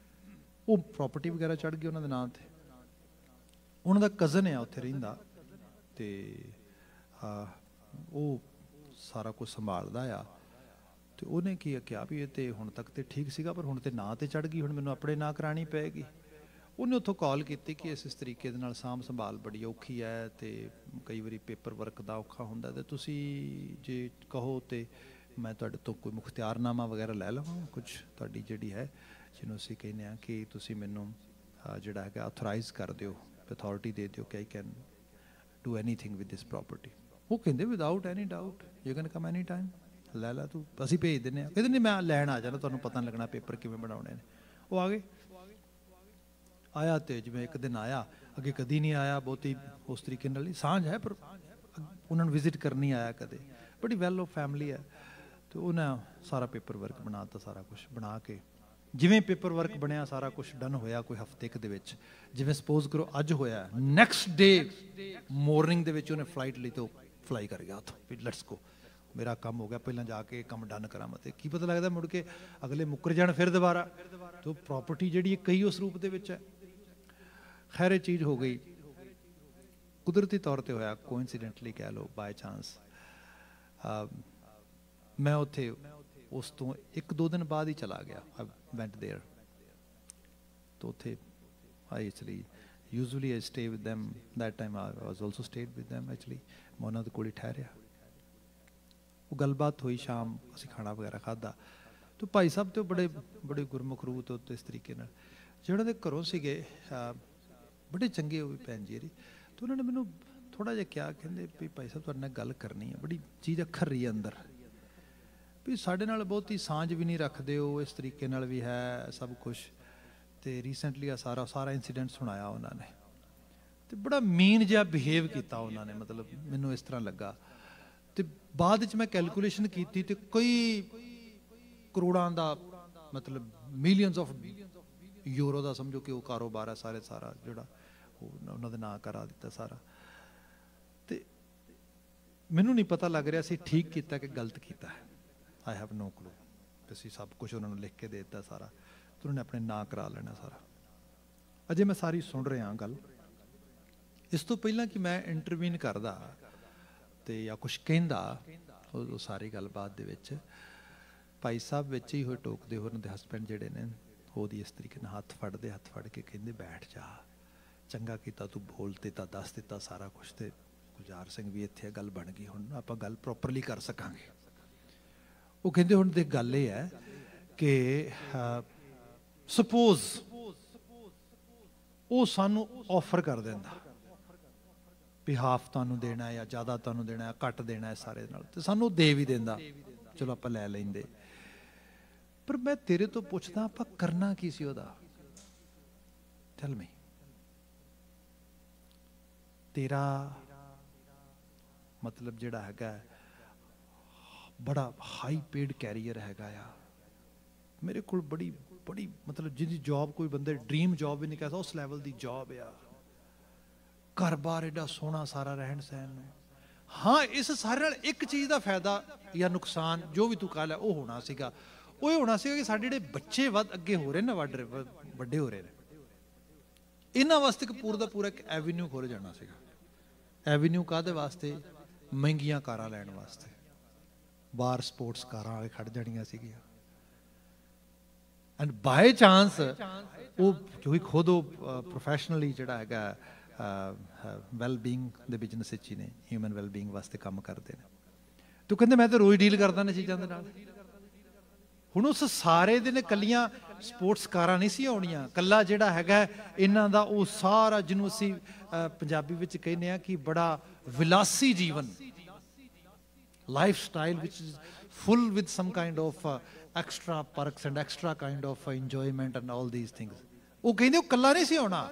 ਉਹ ਪ੍ਰੋਪਰਟੀ ਵਗੈਰਾ ਚੜ੍ਹ ਗਈ ਉਹਨਾਂ ਦੇ ਨਾਂ ਤੇ। ਉਹਨਾਂ ਦਾ ਕਜ਼ਨ ਆ ਉੱਥੇ ਰਹਿੰਦਾ, ਤੇ ਉਹ ਸਾਰਾ ਕੁਝ ਸੰਭਾਲਦਾ ਆ। ਤੇ ਉਹਨੇ ਕੀ ਕਿਹਾ ਵੀ ਇਹ ਤੇ ਹੁਣ ਤੱਕ ਤੇ ਠੀਕ ਸੀਗਾ, ਪਰ ਹੁਣ ਤੇ ਨਾਂ ਤੇ ਚੜ੍ਹ ਗਈ, ਹੁਣ ਮੈਨੂੰ ਆਪਣੇ ਨਾਂ ਕਰਾਉਣੀ ਪਏਗੀ। ਉਹਨੇ ਉੱਥੋਂ ਕਾਲ ਕੀਤੀ ਕਿ ਇਸ ਤਰੀਕੇ ਦੇ ਨਾਲ ਸਾਂਭ ਸੰਭਾਲ ਬੜੀ ਔਖੀ ਹੈ, ਤੇ ਕਈ ਵਾਰੀ ਪੇਪਰ ਵਰਕ ਦਾ ਔਖਾ ਹੁੰਦਾ, ਤੇ ਤੁਸੀਂ ਜੇ ਕਹੋ ਤੇ ਮੈਂ ਤੁਹਾਡੇ ਤੋਂ ਕੋਈ ਮੁਖਤਿਆਰਨਾਮਾ ਵਗੈਰਾ ਲੈ ਲਵਾਂ, ਕੁਝ ਤੁਹਾਡੀ ਜਿਹੜੀ ਹੈ ਜਿਹਨੂੰ ਅਸੀਂ ਕਹਿੰਦੇ ਹਾਂ ਕਿ ਤੁਸੀਂ ਮੈਨੂੰ ਜਿਹੜਾ ਹੈਗਾ ਆਥੋਰਾਈਜ਼ ਕਰ ਦਿਓ, ਅਥਾਰਟੀ ਦੇ ਦਿਓ ਕਿ I can do anything with this property. ਉਹ ਕਹਿੰਦੇ without any doubt you can come any time, ਲੈ ਲਾ ਤੂੰ, ਅਸੀਂ ਭੇਜ ਦਿੰਦੇ ਹਾਂ। ਕਹਿੰਦੇ ਨਹੀਂ ਮੈਂ ਲੈਣ ਆ ਜਾਣਾ, ਤੁਹਾਨੂੰ ਪਤਾ ਨਹੀਂ ਲੱਗਣਾ ਪੇਪਰ ਕਿਵੇਂ ਬਣਾਉਣੇ ਨੇ। ਉਹ ਆ ਗਏ, ਆਇਆ ਤੇ ਜਿਵੇਂ ਇੱਕ ਦਿਨ ਆਇਆ, ਅੱਗੇ ਕਦੀ ਨਹੀਂ ਆਇਆ ਬਹੁਤੀ ਉਸ ਤਰੀਕੇ ਨਾਲ ਹੀ ਸਾਂਝ ਹੈ, ਪਰ ਉਹਨਾਂ ਨੂੰ ਵਿਜ਼ਿਟ ਕਰਨੀ ਆਇਆ ਕਦੇ। ਬੜੀ ਵੈਲ ਆਫ ਫੈਮਿਲੀ ਹੈ। ਤੇ ਉਹਨਾਂ ਸਾਰਾ ਪੇਪਰ ਵਰਕ ਬਣਾ ਦਿੱਤਾ, ਸਾਰਾ ਕੁਛ ਬਣਾ ਕੇ ਜਿਵੇਂ ਪੇਪਰ ਵਰਕ ਬਣਿਆ, ਸਾਰਾ ਕੁਛ ਡਨ ਹੋਇਆ ਕੋਈ ਹਫ਼ਤੇ ਕੁ ਦੇ ਵਿੱਚ। ਜਿਵੇਂ ਸਪੋਜ਼ ਕਰੋ ਅੱਜ ਹੋਇਆ, ਨੈਕਸਟ ਡੇ ਮੋਰਨਿੰਗ ਦੇ ਵਿੱਚ ਉਹਨੇ ਫਲਾਈਟ ਲਈ ਤੋਂ ਫਲਾਈ ਕਰ ਗਿਆ ਉੱਥੋਂ ਵੀ ਲੈਟਸ ਗੋ, ਮੇਰਾ ਕੰਮ ਹੋ ਗਿਆ, ਪਹਿਲਾਂ ਜਾ ਕੇ ਕੰਮ ਡਨ ਕਰਾਂ। ਮਤੇ ਕੀ ਪਤਾ ਲੱਗਦਾ ਮੁੜ ਕੇ ਅਗਲੇ ਮੁੱਕਰ ਜਾਣ ਫਿਰ ਦੁਬਾਰਾ। ਤੇ ਪ੍ਰੋਪਰਟੀ ਜਿਹੜੀ ਕਈ ਉਸ ਰੂਪ ਦੇ ਵਿੱਚ ਹੈ। ਖੈਰ ਇਹ ਚੀਜ਼ ਹੋ ਗਈ, ਕੁਦਰਤੀ ਤੌਰ ਤੇ ਹੋਇਆ, ਕੋਇਨਸੀਡੈਂਟਲੀ ਕਹਿ ਲਓ, ਬਾਏ ਚਾਂਸ। ਮੈਂ ਉੱਥੇ ਉਸ ਤੋਂ 1-2 ਦਿਨ ਬਾਅਦ ਹੀ ਚਲਾ ਗਿਆ, ਵੈਂਟ ਦੇਅਰ। ਤਾਂ ਉੱਥੇ I actually usually I stay with them, that time I was also stayed with them. Actually ਮੈਂ ਉਹਨਾਂ ਦੇ ਕੋਲ ਹੀ ਠਹਿਰਿਆ। ਉਹ ਗੱਲਬਾਤ ਹੋਈ, ਸ਼ਾਮ ਅਸੀਂ ਖਾਣਾ ਵਗੈਰਾ ਖਾਧਾ। ਤਾਂ ਭਾਈ ਸਾਹਿਬ ਤੇ ਬੜੇ ਗੁਰਮੁਖ ਰੂਹ ਤੋਂ ਇਸ ਤਰੀਕੇ ਨਾਲ, ਜਿਹੜੇ ਦੇ ਘਰੋਂ ਸੀਗੇ ਬੜੇ ਚੰਗੇ ਉਹ ਵੀ ਭੈਣ ਜੀ। ਤਾਂ ਉਹਨਾਂ ਨੇ ਮੈਨੂੰ ਥੋੜ੍ਹਾ ਜਿਹਾ ਕਿਹਾ, ਕਹਿੰਦੇ ਵੀ ਭਾਈ ਸਾਹਿਬ ਤੁਹਾਡੇ ਨਾਲ ਗੱਲ ਕਰਨੀ ਹੈ, ਬੜੀ ਚੀਜ਼ ਅੱਖਰ ਰਹੀ ਹੈ ਅੰਦਰ ਵੀ ਸਾਡੇ ਨਾਲ ਬਹੁਤੀ ਸਾਂਝ ਵੀ ਨਹੀਂ ਰੱਖਦੇ ਹੋ, ਇਸ ਤਰੀਕੇ ਨਾਲ ਵੀ ਹੈ ਸਭ ਕੁਛ। ਤੇ ਰੀਸੈਂਟਲੀ ਆ ਸਾਰਾ ਇੰਸੀਡੈਂਟ ਸੁਣਾਇਆ ਉਹਨਾਂ ਨੇ, ਤੇ ਬੜਾ ਮੀਨ ਜਿਹਾ ਬਿਹੇਵ ਕੀਤਾ ਉਹਨਾਂ ਨੇ, ਮਤਲਬ ਮੈਨੂੰ ਇਸ ਤਰ੍ਹਾਂ ਲੱਗਾ। ਤੇ ਬਾਅਦ ਵਿੱਚ ਮੈਂ ਕੈਲਕੂਲੇਸ਼ਨ ਕੀਤੀ ਤੇ ਕਈ ਕਰੋੜਾਂ ਦਾ, ਮਤਲਬ ਮਿਲੀਅਨਸ ਆਫ ਯੂਰੋ ਦਾ ਸਮਝੋ ਕਿ ਉਹ ਕਾਰੋਬਾਰ ਹੈ ਸਾਰਾ ਜਿਹੜਾ ਉਹਨਾਂ ਦੇ ਨਾਂ ਕਰਾ ਦਿੱਤਾ ਸਾਰਾ। ਤੇ ਮੈਨੂੰ ਨਹੀਂ ਪਤਾ ਲੱਗ ਰਿਹਾ ਸੀ ਠੀਕ ਕੀਤਾ ਕਿ ਗਲਤ ਕੀਤਾ ਹੈ। ਆਈ ਹੈਵ ਨੋ ਕਲੂ। ਅਸੀਂ ਸਭ ਕੁਝ ਉਹਨਾਂ ਨੂੰ ਲਿਖ ਕੇ ਦੇ ਦਿੱਤਾ ਸਾਰਾ, ਤੇ ਉਹਨਾਂ ਨੇ ਆਪਣੇ ਨਾਂ ਕਰਾ ਲੈਣਾ ਸਾਰਾ। ਅਜੇ ਮੈਂ ਸਾਰੀ ਸੁਣ ਰਿਹਾ ਗੱਲ। ਇਸ ਤੋਂ ਪਹਿਲਾਂ ਕਿ ਮੈਂ ਇੰਟਰਵੀਨ ਕਰਦਾ ਤੇ ਜਾਂ ਕੁਛ ਕਹਿੰਦਾ, ਉਹ ਸਾਰੀ ਗੱਲਬਾਤ ਦੇ ਵਿੱਚ ਭਾਈ ਸਾਹਿਬ ਵਿੱਚ ਹੀ ਹੋਏ ਟੋਕਦੇ, ਉਹਨਾਂ ਦੇ ਹਸਬੈਂਡ ਜਿਹੜੇ ਨੇ ਉਹਦੀ ਇਸ ਤਰੀਕੇ ਨਾਲ ਹੱਥ ਫੜ ਕੇ ਕਹਿੰਦੇ ਬੈਠ ਜਾ, ਚੰਗਾ ਕੀਤਾ ਤੂੰ ਬੋਲ ਦਿੱਤਾ, ਦੱਸ ਦਿੱਤਾ ਸਾਰਾ ਕੁਛ। ਤੇ ਗੁਲਜ਼ਾਰ ਸਿੰਘ ਵੀ ਇੱਥੇ ਗੱਲ ਬਣ ਗਈ, ਹੁਣ ਆਪਾਂ ਗੱਲ ਪ੍ਰੋਪਰਲੀ ਕਰ ਸਕਾਂਗੇ। ਉਹ ਕਹਿੰਦੇ ਹੁਣ ਦੇਖ ਗੱਲ ਇਹ ਹੈ ਕਿ ਸਪੋਜ਼ ਉਹ ਸਾਨੂੰ ਆਫਰ ਕਰ ਦਿੰਦਾ ਵੀ ਹਾਫ ਤੁਹਾਨੂੰ ਦੇਣਾ ਜਾਂ ਜ਼ਿਆਦਾ ਤੁਹਾਨੂੰ ਦੇਣਾ, ਘੱਟ ਦੇਣਾ ਸਾਰੇ ਨਾਲ, ਤੇ ਸਾਨੂੰ ਦੇ ਵੀ ਦਿੰਦਾ, ਚਲੋ ਆਪਾਂ ਲੈ ਲੈਂਦੇ। ਪਰ ਮੈਂ ਤੇਰੇ ਤੋਂ ਪੁੱਛਦਾ, ਆਪਾਂ ਕਰਨਾ ਕੀ ਸੀ ਉਹਦਾ? ਟੈਲ ਮੀ। ਤੇਰਾ ਮਤਲਬ ਜਿਹੜਾ ਹੈਗਾ ਬੜਾ ਹਾਈ ਪੇਡ ਕੈਰੀਅਰ ਹੈਗਾ ਆ, ਮੇਰੇ ਕੋਲ ਬੜੀ ਮਤਲਬ ਜਿਹਦੀ ਜੌਬ ਕੋਈ ਬੰਦੇ ਡ੍ਰੀਮ ਜੌਬ ਵੀ ਨਹੀਂ ਕਹਿ ਸਕਦਾ, ਉਸ ਲੈਵਲ ਦੀ ਜੌਬ ਆ, ਘਰ ਬਾਰ ਐਡਾ ਸੋਹਣਾ ਸਾਰਾ, ਰਹਿਣ ਸਹਿਣ ਨੂੰ हाँ इस सारे नाल एक चीज़ का फायदा या नुकसान जो भी तू कह लिया वो होना सीगा, वो ये होना सीगा कि साडे जिहड़े बच्चे वध अगे हो रहे ना, ਵੱਡੇ हो रहे हैं, इन्हां वास्ते एक पूरा दा पूरा एक एवेन्यू खोल जाना सीगा। एवेन्यू काहदे वास्ते? महंगियां कारां लैण वास्ते, बार स्पोर्ट्स कारां आके खड़ जाणियां सीगियां। एंड बाय चांस वो जो भी खुद प्रोफैशनली जिहड़ा हैगा वैल बीइंग दे बिजनेस विच ही ने, ह्यूमन वैल बीइंग वास्ते काम करते हैं। तो कहते मैं तो रोज़ डील करदा ने चीज़ां दे नाल। हुण उस सारे दिन कलियां स्पोर्ट्स कारां नहीं सी आउणियां, कल्ला जिहड़ा हैगा इन्हां दा वो सारा जिन्हों असीं पंजाबी विच कहने आ कि बड़ा विलासी जीवन, life style which is full with some kind of extra perks and extra kind of enjoyment and all these things. वो कहंदे वो कल्ला नहीं सी आउणा,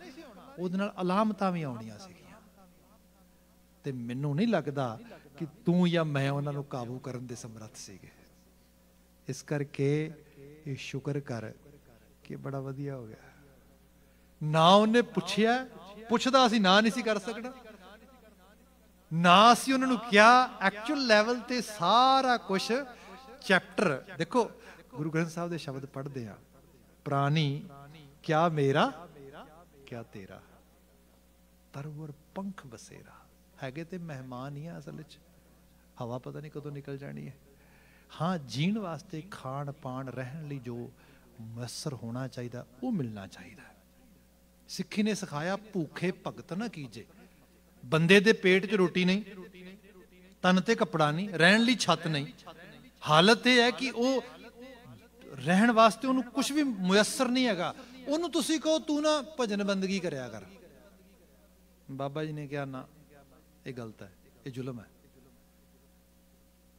ਉਹਦੇ ਨਾਲ ਅਲਾਮਤਾਂ ਵੀ ਆਉਣੀਆਂ ਸੀਗੀਆਂ। ਤੇ ਮੈਨੂੰ ਨਹੀਂ ਲੱਗਦਾ ਕਿ ਤੂੰ ਜਾਂ ਮੈਂ ਉਹਨਾਂ ਨੂੰ ਕਾਬੂ ਕਰਨ ਦੇ ਸਮਰੱਥ ਸੀਗੇ। ਇਸ ਕਰਕੇ ਇਹ ਸ਼ੁਕਰ ਕਰ ਕਿ ਬੜਾ ਵਧੀਆ ਹੋ ਗਿਆ। ਨਾ ਉਹਨੇ ਪੁੱਛਿਆ, ਪੁੱਛਦਾ ਅਸੀਂ ਨਾ ਨਹੀਂ ਸੀ ਕਰ ਸਕਣਾ, ਨਾ ਅਸੀਂ ਉਹਨਾਂ ਨੂੰ ਕਿਹਾ। ਐਕਚੁਅਲ ਲੈਵਲ ਤੇ ਸਾਰਾ ਕੁਝ ਚੈਪਟਰ ਦੇਖੋ, ਗੁਰੂ ਗ੍ਰੰਥ ਸਾਹਿਬ ਦੇ ਸ਼ਬਦ ਪੜ੍ਹਦੇ ਆ, ਪ੍ਰਾਣੀ ਕਿਆ ਮੇਰਾ ਕਿਆ ਤੇਰਾ, ਤਰਵਰ ਪੰਖ ਬਸੇਰਾ। ਹੈਗੇ ਤੇ ਮਹਿਮਾਨ ਹੀ ਆ ਅਸਲ ਵਿੱਚ, ਹਵਾ ਪਤਾ ਨਹੀਂ ਕਦੋਂ ਨਿਕਲ ਜਾਣੀ ਹੈ। ਹਾਂ ਜੀਣ ਵਾਸਤੇ ਖਾਣ ਪਾਣ ਰਹਿਣ ਲਈ ਜੋ ਮੁਯੱਸਰ ਹੋਣਾ ਚਾਹੀਦਾ ਉਹ ਮਿਲਣਾ ਚਾਹੀਦਾ। ਸਿੱਖੀ ਨੇ ਸਿਖਾਇਆ ਭੂਖੇ ਭਗਤ ਨਾ ਕੀਜੇ। ਬੰਦੇ ਦੇ ਪੇਟ 'ਚ ਰੋਟੀ ਨਹੀਂ, ਤਨ ਤੇ ਕੱਪੜਾ ਨਹੀਂ, ਰਹਿਣ ਲਈ ਛੱਤ ਨਹੀਂ, ਹਾਲਤ ਇਹ ਹੈ ਕਿ ਉਹ ਰਹਿਣ ਵਾਸਤੇ ਉਹਨੂੰ ਕੁਝ ਵੀ ਮੁਯੱਸਰ ਨਹੀਂ ਹੈਗਾ। ਉਹਨੂੰ ਤੁਸੀਂ ਕਹੋ ਤੂੰ ਨਾ ਭਜਨ ਬੰਦਗੀ ਕਰਿਆ ਕਰ, ਬਾਬਾ ਜੀ ਨੇ ਕਿਹਾ ਨਾ ਇਹ ਗਲਤ ਹੈ, ਇਹ ਜ਼ੁਲਮ ਹੈ।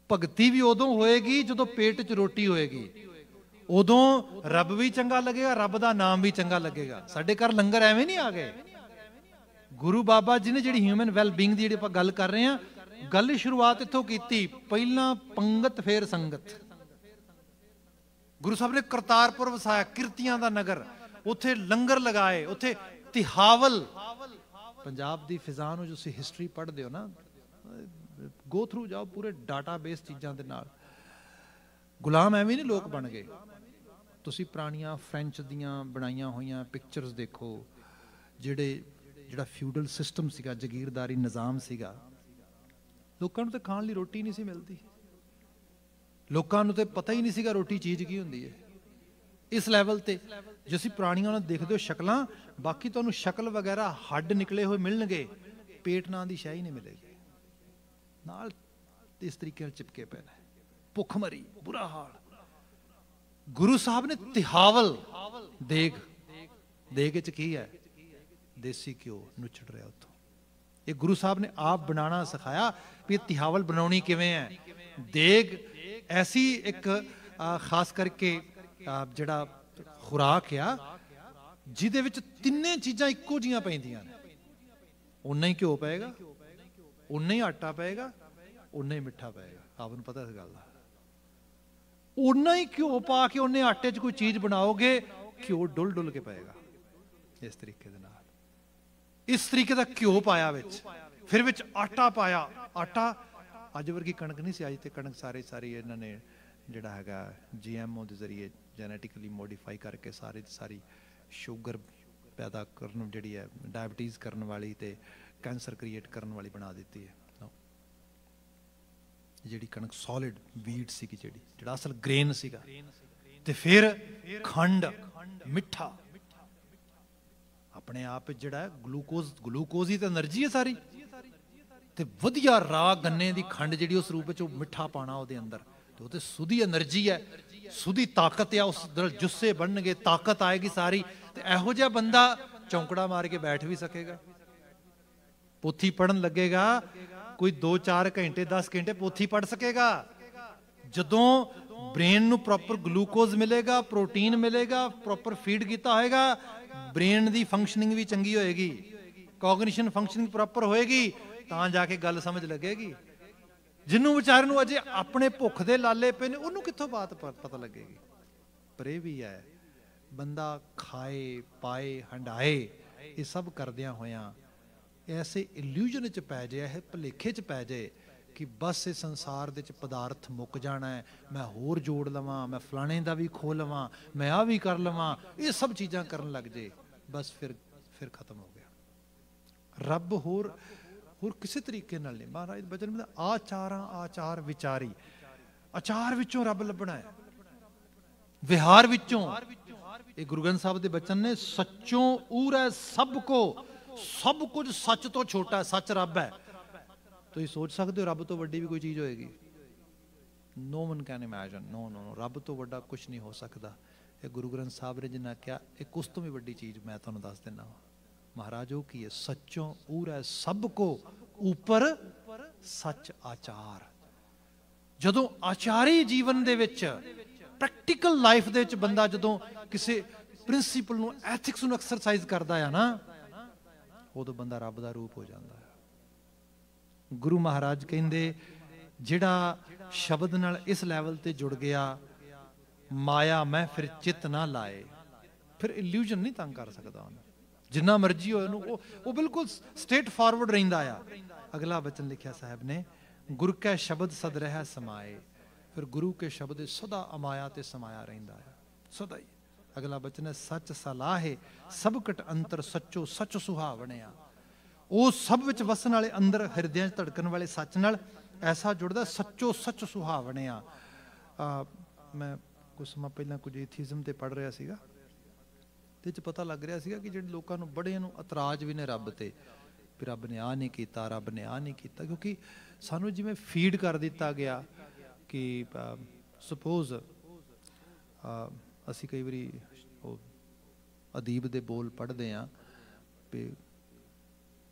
ਭਗਤੀ ਵੀ ਉਦੋਂ ਹੋਏਗੀ ਜਦੋਂ ਪੇਟ 'ਚ ਰੋਟੀ ਹੋਏਗੀ, ਉਦੋਂ ਰੱਬ ਵੀ ਚੰਗਾ ਲੱਗੇਗਾ, ਰੱਬ ਦਾ ਨਾਮ ਵੀ ਚੰਗਾ ਲੱਗੇਗਾ। ਸਾਡੇ ਘਰ ਲੰਗਰ ਐਵੇਂ ਨਹੀਂ ਆ ਗਏ। ਗੁਰੂ ਬਾਬਾ ਜੀ ਨੇ ਜਿਹੜੀ ਹਿਊਮਨ ਵੈਲ ਬੀਇੰਗ ਦੀ ਜਿਹੜੀ ਆਪਾਂ ਗੱਲ ਕਰ ਰਹੇ ਹਾਂ, ਗੱਲ ਦੀ ਸ਼ੁਰੂਆਤ ਇੱਥੋਂ ਕੀਤੀ, ਪਹਿਲਾਂ ਪੰਗਤ ਫੇਰ ਸੰਗਤ। ਗੁਰੂ ਸਾਹਿਬ ਨੇ ਕਰਤਾਰਪੁਰ ਵਸਾਇਆ, ਕਿਰਤੀਆਂ ਦਾ ਨਗਰ, ਉੱਥੇ ਲੰਗਰ ਲਗਾਏ, ਉੱਥੇ ਤਿਹਾਵਲ। ਪੰਜਾਬ ਦੀ ਫਿਜ਼ਾ ਨੂੰ ਜੋ ਤੁਸੀਂ ਹਿਸਟਰੀ ਪੜ੍ਹਦੇ ਹੋ ਨਾ, ਗੋ ਥਰੂ ਜਾਓ ਪੂਰੇ ਡਾਟਾਬੇਸ ਚੀਜ਼ਾਂ ਦੇ ਨਾਲ। ਗੁਲਾਮ ਐਵੇਂ ਨਹੀਂ ਲੋਕ ਬਣ ਗਏ। ਤੁਸੀਂ ਪੁਰਾਣੀਆਂ ਫ੍ਰੈਂਚ ਦੀਆਂ ਬਣਾਈਆਂ ਹੋਈਆਂ ਪਿਕਚਰਸ ਦੇਖੋ, ਜਿਹੜਾ ਫਿਊਡਲ ਸਿਸਟਮ ਸੀਗਾ, ਜਗੀਰਦਾਰੀ ਨਿਜ਼ਾਮ ਸੀਗਾ, ਲੋਕਾਂ ਨੂੰ ਤਾਂ ਖਾਣ ਲਈ ਰੋਟੀ ਨਹੀਂ ਸੀ ਮਿਲਦੀ। ਲੋਕਾਂ ਨੂੰ ਤਾਂ ਪਤਾ ਹੀ ਨਹੀਂ ਸੀਗਾ ਰੋਟੀ ਚੀਜ਼ ਕੀ ਹੁੰਦੀ ਹੈ। ਇਸ ਲੈਵਲ ਤੇ ਜੇ ਅਸੀਂ ਪੁਰਾਣੀਆਂ ਨੂੰ ਦੇਖਦੇ ਹੋ ਸ਼ਕਲਾਂ, ਬਾਕੀ ਤੁਹਾਨੂੰ ਸ਼ਕਲ ਵਗੈਰਾ ਹੱਡ ਨਿਕਲੇ ਹੋਏ ਮਿਲਣਗੇ, ਪੇਟ ਨਾਂ ਦੀ ਸ਼ੈ ਹੀ ਨਹੀਂ ਮਿਲੇਗੀ। ਨਾਲ ਇਸ ਤਰੀਕੇ ਨਾਲ ਚਿਪਕੇ ਪਏ ਨੇ, ਭੁੱਖਮਰੀ, ਬੁਰਾ ਹਾਲ। ਗੁਰੂ ਸਾਹਿਬ ਨੇ ਤਿਹਾਵਲ ਦੇਗ, ਦੇਗ ਚ ਕੀ ਹੈ? ਦੇਸੀ ਘਿਓ ਨੁੱਚੜ ਰਿਹਾ ਉੱਥੋਂ। ਇਹ ਗੁਰੂ ਸਾਹਿਬ ਨੇ ਆਪ ਬਣਾਉਣਾ ਸਿਖਾਇਆ ਵੀ ਤਿਹਾਵਲ ਬਣਾਉਣੀ ਕਿਵੇਂ ਹੈ। ਦੇਗ ਐਸੀ ਇੱਕ ਖਾਸ ਕਰਕੇ ਜਿਹੜਾ ਖੁਰਾਕ ਆ ਜਿਹਦੇ ਵਿੱਚ ਤਿੰਨੇ ਚੀਜ਼ਾਂ ਇੱਕੋ ਜੀਆਂ ਪੈਂਦੀਆਂ ਨੇ। ਉਨਾ ਹੀ ਘਿਓ ਪਏਗਾ, ਉਨਾ ਹੀ ਆਟਾ ਪਏਗਾ, ਉਨਾ ਹੀ ਮਿੱਠਾ ਪਏਗਾ। ਆਪ ਨੂੰ ਪਤਾ ਇਸ ਗੱਲ ਦਾ। ਉਨਾ ਹੀ ਘਿਓ ਪਾ ਕੇ ਉਹਨੇ ਆਟੇ 'ਚ ਕੋਈ ਚੀਜ਼ ਬਣਾਓਗੇ, ਘਿਓ ਡੁੱਲ ਡੁੱਲ ਕੇ ਪਏਗਾ। ਇਸ ਤਰੀਕੇ ਦੇ ਨਾਲ, ਇਸ ਤਰੀਕੇ ਦਾ ਘਿਓ ਪਾਇਆ ਵਿੱਚ, ਫਿਰ ਵਿੱਚ ਆਟਾ ਪਾਇਆ। ਆਟਾ ਅੱਜ ਵਰਗੀ ਕਣਕ ਨਹੀਂ ਸੀ। ਅੱਜ ਤੇ ਕਣਕ ਸਾਰੀ ਇਹਨਾਂ ਨੇ ਜਿਹੜਾ ਹੈਗਾ GMO ਦੇ ਜ਼ਰੀਏ ਜੈਨੇਟਿਕਲੀ ਮੋਡੀਫਾਈ ਕਰਕੇ ਸਾਰੀ ਸ਼ੂਗਰ ਪੈਦਾ ਕਰਨ, ਜਿਹੜੀ ਹੈ ਡਾਇਬਟੀਜ਼ ਕਰਨ ਵਾਲੀ ਤੇ ਕੈਂਸਰ ਕ੍ਰੀਏਟ ਕਰਨ ਵਾਲੀ ਬਣਾ ਦਿੱਤੀ ਹੈ। ਜਿਹੜੀ ਕਣਕ ਸੋਲਿਡ ਵੀਟ ਸੀਗੀ, ਜਿਹੜਾ ਅਸਲ ਗ੍ਰੇਨ ਸੀਗਾ। ਤੇ ਫਿਰ ਖੰਡ, ਮਿੱਠਾ, ਆਪਣੇ ਆਪ ਜਿਹੜਾ ਗਲੂਕੋਜ਼ ਹੀ ਤਾਂ ਐਨਰਜੀ ਹੈ ਸਾਰੀ। ਤੇ ਵਧੀਆ ਰਾਹ ਗੰਨੇ ਦੀ ਖੰਡ ਜਿਹੜੀ ਉਸ ਰੂਪ ਵਿੱਚ ਉਹ ਮਿੱਠਾ ਪਾਣਾ ਉਹਦੇ ਅੰਦਰ, ਤੇ ਉਹ ਤੇ ਸੁਧੀ ਐਨਰਜੀ ਹੈ, ਸੁਧੀ ਤਾਕਤ ਆ। ਉਸ ਨਾਲ ਜੁੱਸੇ ਬਣਨਗੇ, ਤਾਕਤ ਆਏਗੀ ਸਾਰੀ। ਤੇ ਇਹੋ ਜਿਹਾ ਬੰਦਾ ਚੌਂਕੜਾ ਮਾਰ ਕੇ ਬੈਠ ਵੀ ਸਕੇਗਾ, ਪੋਥੀ ਪੜ੍ਹਨ ਲੱਗੇਗਾ, ਕੋਈ 2-4 ਘੰਟੇ 10 ਘੰਟੇ ਪੋਥੀ ਪੜ੍ਹ ਸਕੇਗਾ। ਜਦੋਂ ਬ੍ਰੇਨ ਨੂੰ ਪ੍ਰੋਪਰ ਗਲੂਕੋਜ਼ ਮਿਲੇਗਾ, ਪ੍ਰੋਟੀਨ ਮਿਲੇਗਾ, ਪ੍ਰੋਪਰ ਫੀਡ ਕੀਤਾ ਹੋਏਗਾ, ਬ੍ਰੇਨ ਦੀ ਫੰਕਸ਼ਨਿੰਗ ਵੀ ਚੰਗੀ ਹੋਏਗੀ, ਕੋਗਨੀਸ਼ਨ ਫੰਕਸ਼ਨਿੰਗ ਪ੍ਰੋਪਰ ਹੋਏਗੀ, ਤਾਂ ਜਾ ਕੇ ਗੱਲ ਸਮਝ ਲੱਗੇਗੀ। ਜਿਹਨੂੰ ਵਿਚਾਰੇ ਨੂੰ ਅਜੇ ਆਪਣੇ ਭੁੱਖ ਦੇ ਲਾਲੇ ਪਏ ਨੇ, ਉਹਨੂੰ ਕਿੱਥੋਂ ਬਾਤ ਪਤਾ ਲੱਗੇਗੀ। ਪਰ ਇਹ ਵੀ ਹੈ, ਬੰਦਾ ਖਾਏ ਪਾਏ ਹੰਡਾਏ, ਇਹ ਸਭ ਕਰਦਿਆਂ ਹੋਇਆਂ ਐਸੇ ਇਲੂਜਨ 'ਚ ਪੈ ਜਾਏ, ਇਹ ਭੁਲੇਖੇ 'ਚ ਪੈ ਜਾਏ कि बस इस संसार दे च पदार्थ मुक जाना है, मैं होर जोड़ लवां, मैं फलाने दा भी खो लवां, मैं आ भी कर लवां, ये सब चीज़ां करन लग जे, बस फिर खत्म हो गया। रब होर किसी तरीके नाल नहीं। महाराज बचन में आचारां आचार विचारी, आचार विचों रब लभना है, विहार विचों। ये गुरु ग्रंथ साहब के बचन ने, सच्चों ऊर है सब को, सब कुछ सच तो छोटा है, सच रब है। तो ये सोच सकते हो रब तो वड्डी भी कोई चीज होएगी? No one can imagine, no no no, रब तो वड्डा कुछ नहीं हो सकता। ये गुरु ग्रंथ साहब ने जिन्ना क्या, एक उस तो भी वड्डी चीज मैं तुहानूं दस देना। महाराज वो की है, सच्चों ऊर है सब को, ऊपर सच आचार। जदों आचारी जीवन दे विच, प्रैक्टिकल लाइफ दे विच बंदा जदों किसी प्रिंसीपल नूं, एथिक्स नूं एक्सरसाइज करदा है ना, उदों बंदा रब दा रूप हो जाता है। गुरु महाराज कहंदे जिहड़ा शब्द नाल इस लैवल ते जुड़ गया, माया मैं फिर चित ना लाए, फिर इल्यूजन नहीं तंग कर सकता उन्हें, जिन्ना मर्जी हो वो बिल्कुल स्ट्रेट फॉरवर्ड रहिंदा आ। अगला वचन लिखिया साहब ने, गुर कै शब्द सद रहा समाए, फिर गुरु के शब्द सदा अमाया ते समाया रहिंदा है, सदा ही। अगला वचन है, सच सलाहे सब कट अंतर सच्चो सच सुहावणिया। वो सब विच वसन वाले, अंदर हिरदियां धड़कन वाले सच नाल ऐसा जुड़दा, सच्चो सच सुहावणिया। मैं कुछ समा पहला कुछ एथीज़म ते पढ़ रहा सीगा, ते पता लग रहा सीगा कि जिहड़े लोकां नूं बड़े नूं इतराज भी ने रब ते, भी रब ने आ नहीं किया, रब ने आ नहीं किया, क्योंकि सानू जिवें फीड कर दिता गया कि सपोज असी कई बारी अदीब दे बोल पढ़ते हैं भी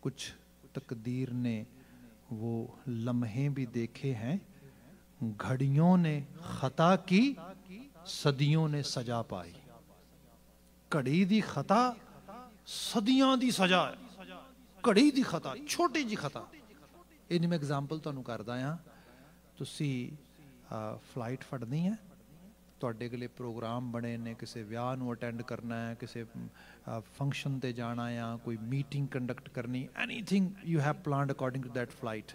कुछ तकदीर ने वो लम्हे भी देखे हैं, घड़ियों ने खता की सदियों ने सजा पाई। घड़ी दी खता सदियां दी सजा है, घड़ी दी खता, छोटी जी खता। इन्नी मैं एग्जाम्पल तुहानूं करदा हां, तुसी फ्लाइट फड़नी है, तुहाडे कोले प्रोग्राम बने ने, किसी विआह नूं अटेंड करना है, किसी फंक्शन ते जाना है, कोई मीटिंग कंडक्ट करनी, anything you have planned according to that flight,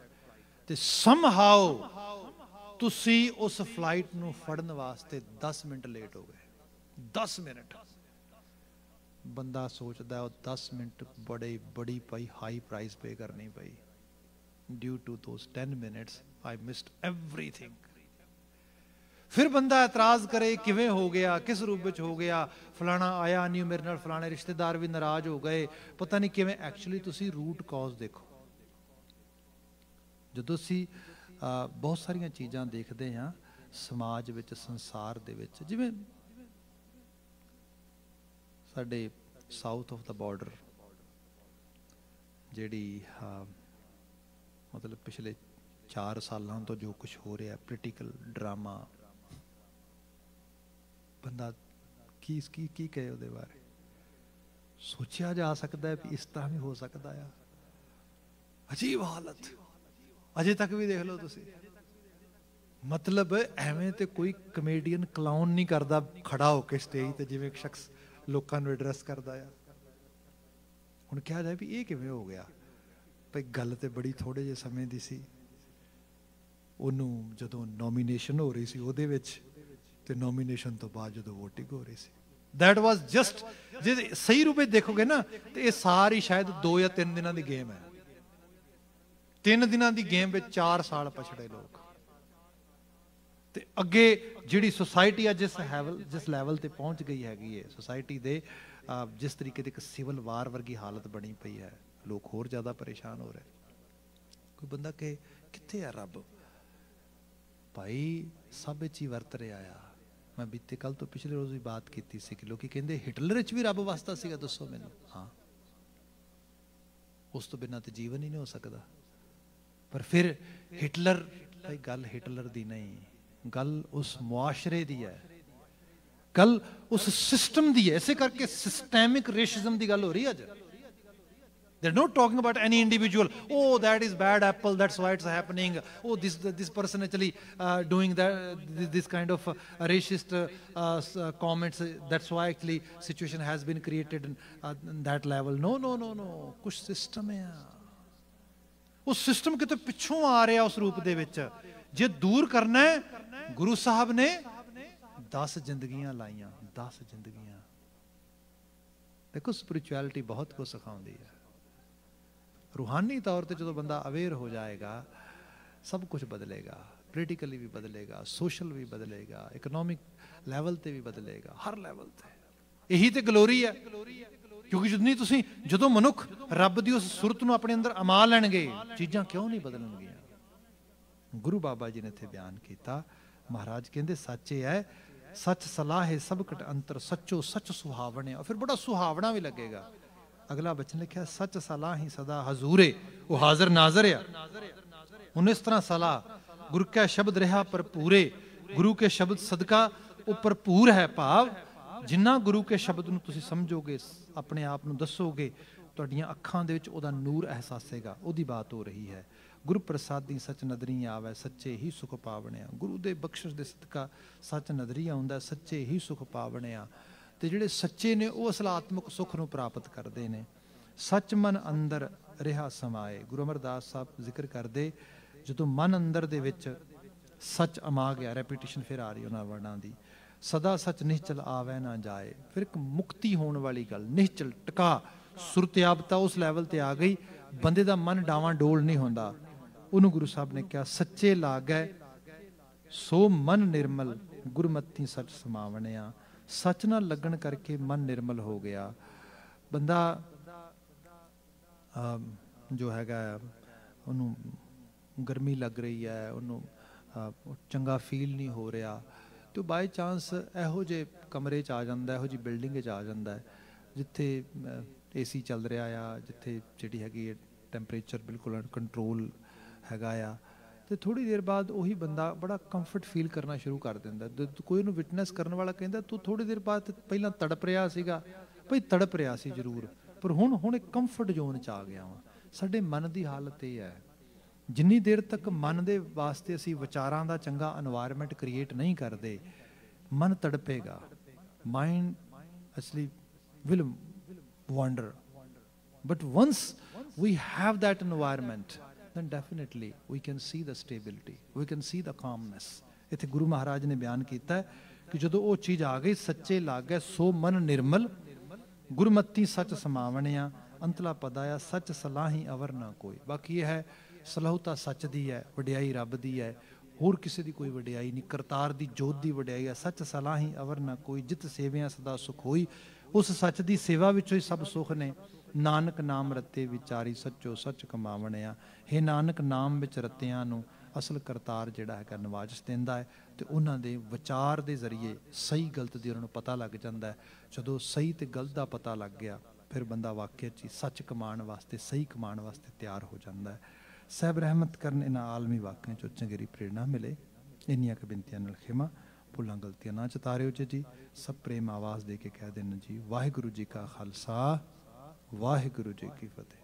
ते समहाउ तुसी उस फ्लाइट नूं फड़न वास्ते 10 मिनट लेट हो गए। 10 मिनट बंदा सोचता है 10 मिनट बड़ी पई हाई प्राइस पे करनी पई, due to those 10 minutes I missed everything. फिर बंदा एतराज करे किवें हो गया, किस रूप में हो गया, फलाना आया नहीं मेरे नाल, फलाने रिश्तेदार भी नाराज हो गए, पता नहीं किवें। एक्चुअली तुसी रूट कॉज देखो। जदों असीं बहुत सारियां चीज़ां देखते हैं समाज विच, संसार दे विच, जिवें साडे साउथ ऑफ द बॉर्डर जिहड़ी मतलब पिछले 4 सालों तो जो कुछ हो रहा है, पोलिटिकल ड्रामा, बंदा की कहे उहदे बारे, सोचा जा सकता है भी इस तरह भी हो सकता है। अजीब हालत अजे तक भी देख लो तुसी, मतलब एवें ते कोई कमेडियन क्लाउन नहीं करता खड़ा होके स्टेज ते जिवें एक शख्स लोकां नूं एड्रैस करदा है। हुण कहा जाए भी ये किवें हो गया, भाई गल ते बड़ी थोड़े जे समय दी सी, ओनू जदों नॉमीनेशन हो रही सी उहदे विच, ते नॉमीनेशन तो बाद जदों वोटिंग हो रही सी, दैट वाज जस्ट, जे सही रूप में देखोगे ना तो ये सारी शायद 2 या 3 दिनों की गेम है। 3 दिनों की गेम में 4 साल पछड़े लोग, ते अगे जिहड़ी सोसाइटी जिस लैवल ते पहुंच गई हैगी है, सोसाइटी दे जिस तरीके की एक सिविल वार वर्गी हालत बनी पई है, लोग होर ज़्यादा परेशान हो रहे। कोई बंदा कहे कित्थे है रब, भाई सब विच ही वरत रहा आ। मैं बीते कल तो पिछले रोज़ भी बात की सी कि लोग कहते हिटलर विच भी रब वसदा सीगा, दसो मैनूं। हाँ, उस तो बिना तो जीवन ही नहीं हो सकता। पर फिर हिटलर, भाई गल हिटलर दी नहीं, गल उस मुआशरे दी है, गल उस सिस्टम दी है। इसे करके सिस्टैमिक रेसिज्म दी गल हो रही है अज। They're not talking about any individual. Oh, that is bad apple. That's why it's happening. Oh, this person actually doing this kind of racist comments. That's why actually situation has been created in that level. No. कुछ system है, ਉਹ system ਕਿਤੇ ਪਿੱਛੋਂ ਆ ਰਿਹਾ ਉਸ ਰੂਪ ਦੇ ਵਿੱਚ। ਜੇ ਦੂਰ ਕਰਨਾ ਹੈ, ਗੁਰੂ ਸਾਹਿਬ ਨੇ 10 ਜ਼ਿੰਦਗੀਆਂ ਲਾਈਆਂ, 10 ਜ਼ਿੰਦਗੀਆਂ। ਦੇਖੋ ਸਪਿਰਿਚੁਅਲਿਟੀ ਬਹੁਤ ਕੁਝ ਸਿਖਾਉਂਦੀ ਹੈ। रूहानी तौर पर जो बंदा अवेयर हो जाएगा, सब कुछ बदलेगा। पोलिटिकली भी बदलेगा, सोशल भी बदलेगा, इकोनॉमिक लैवल पर भी बदलेगा, हर लैवल पर। यही तो गलोरी है, क्योंकि जितनी तुसी जो मनुख रब की उस सुरत को अपने अंदर अमा लैणगे, चीज़ां क्यों नहीं बदलणगियां। गुरु बाबा जी ने इत्थे बयान किया, महाराज कहते सच है, सच सलाह है सब कट अंतर, सचो सच सुहावने। फिर बड़ा सुहावना भी लगेगा। अगला बचन लिखा, सच सलाह ही सदा हजूरे, वो हाजिर नाजर आ। उन्हें इस तरह सलाह गुरु का शब्द रहा भरपूरे, गुरु के शब्द सदका वो भरपूर है। भाव जिन्ना गुरु के शब्द नूं तुसीं समझोगे, अपने आप नूं दसोगे, तुहाडीआं अखां दे विच उहदा नूर एहसासेगा। उहदी बात हो रही है। गुरु प्रसादी सच नदरी आवे, सच्चे ही सुख पावणिया। गुरु दे बख्शिश दे सदका सच नदरी आउंदा, सच्चे ही सुख पावणिया। ते जिहड़े सच्चे ने वो असलात्मक सुख नूं प्राप्त करते हैं। सच मन अंदर रिहा समाए। गुरु अमरदास साहब जिक्र करते, जो मन अंदर दे विच सच अमा गया, रैपीटिशन फिर आ रही उन्होंने वर्णा की, सदा सच निश्चल आवे ना जाए। फिर एक मुक्ति होने वाली गल, निश्चल टिका सुरत्याबता उस लैवल ते आ गई, बंदे दा मन डावां डोल नहीं होंदा। उन्होंने गुरु साहब ने कहा, सच्चे लागै सो मन निर्मल, गुरमती सच समावणिया। सच ना लगन करके मन निर्मल हो गया। बंदा जो हैगा उन्होंने गर्मी लग रही है, उन्होंने चंगा फील नहीं हो रहा, तो बाई चांस इहो जे कमरे च आ जाता, इहो जी बिल्डिंग च आ जाता है जिथे AC चल रहा आ, जिथे जी हैगी टैंपरेचर बिल्कुल कंट्रोल हैगा आ, तो थोड़ी देर बाद वही बंदा बड़ा कंफर्ट फील करना शुरू कर देंदा। कोई उन्होंने विटनैस करने वाला कहता, तू थोड़ी देर बाद पहला तड़प रहा सीगा, भाई तड़प रहा सी जरूर, पर हुण एक कंफर्ट जोन च आ गया वा। साडे मन की हालत यह है, जिन्नी देर तक मन के वास्ते असी विचारां दा चंगा एनवायरनमेंट क्रिएट नहीं करते, मन तड़पेगा, माइंड असली will wander. But once we have that environment, then definitely we can see the stability, we can see the calmness. इत्थे गुरु महाराज ने बयान किया है कि जो वो चीज़ आ गई, सच्चे लाग गए सो मन निर्मल, गुरमती सच समावणिया। अंतला पद आया, सच सलाही अवर ना कोई। बाकी यह है सलाहुता सच दी है, वडियाई रब दी है, होर किसी की कोई वडियाई नहीं। करतार दी जोत दी वडियाई है। सच सलाही अवर ना कोई, जित सेवियां सदा सुख होई। उस सच की सेवा विचों ही सब सुख ने। नानक नाम रते विचारी, सचो सच कमावणिया। हे नानक नाम विच रत्तियां नूं असल करतार जिहड़ा है नवाज दिंदा है, तो उन्हां दे विचार के जरिए सही गलत दी उन्हां नूं पता लग जाता है। जदों सही ते गलत का पता लग गया, फिर बंदा वाकई च सच कमाण वास्ते, सही कमाण वास्ते तैयार हो जाता है। साहब रहमत करन इन्हां आलमी वाकियां चों चंगेरी प्रेरणा मिले। इन्नियां क बिनतियां नाल खिमा, भुलां गलतियां ना चितारिओ जी। सब प्रेम आवाज़ दे के कह देन जी, वाहिगुरू जी का खालसा, वाहिगुरू जी की फतेह।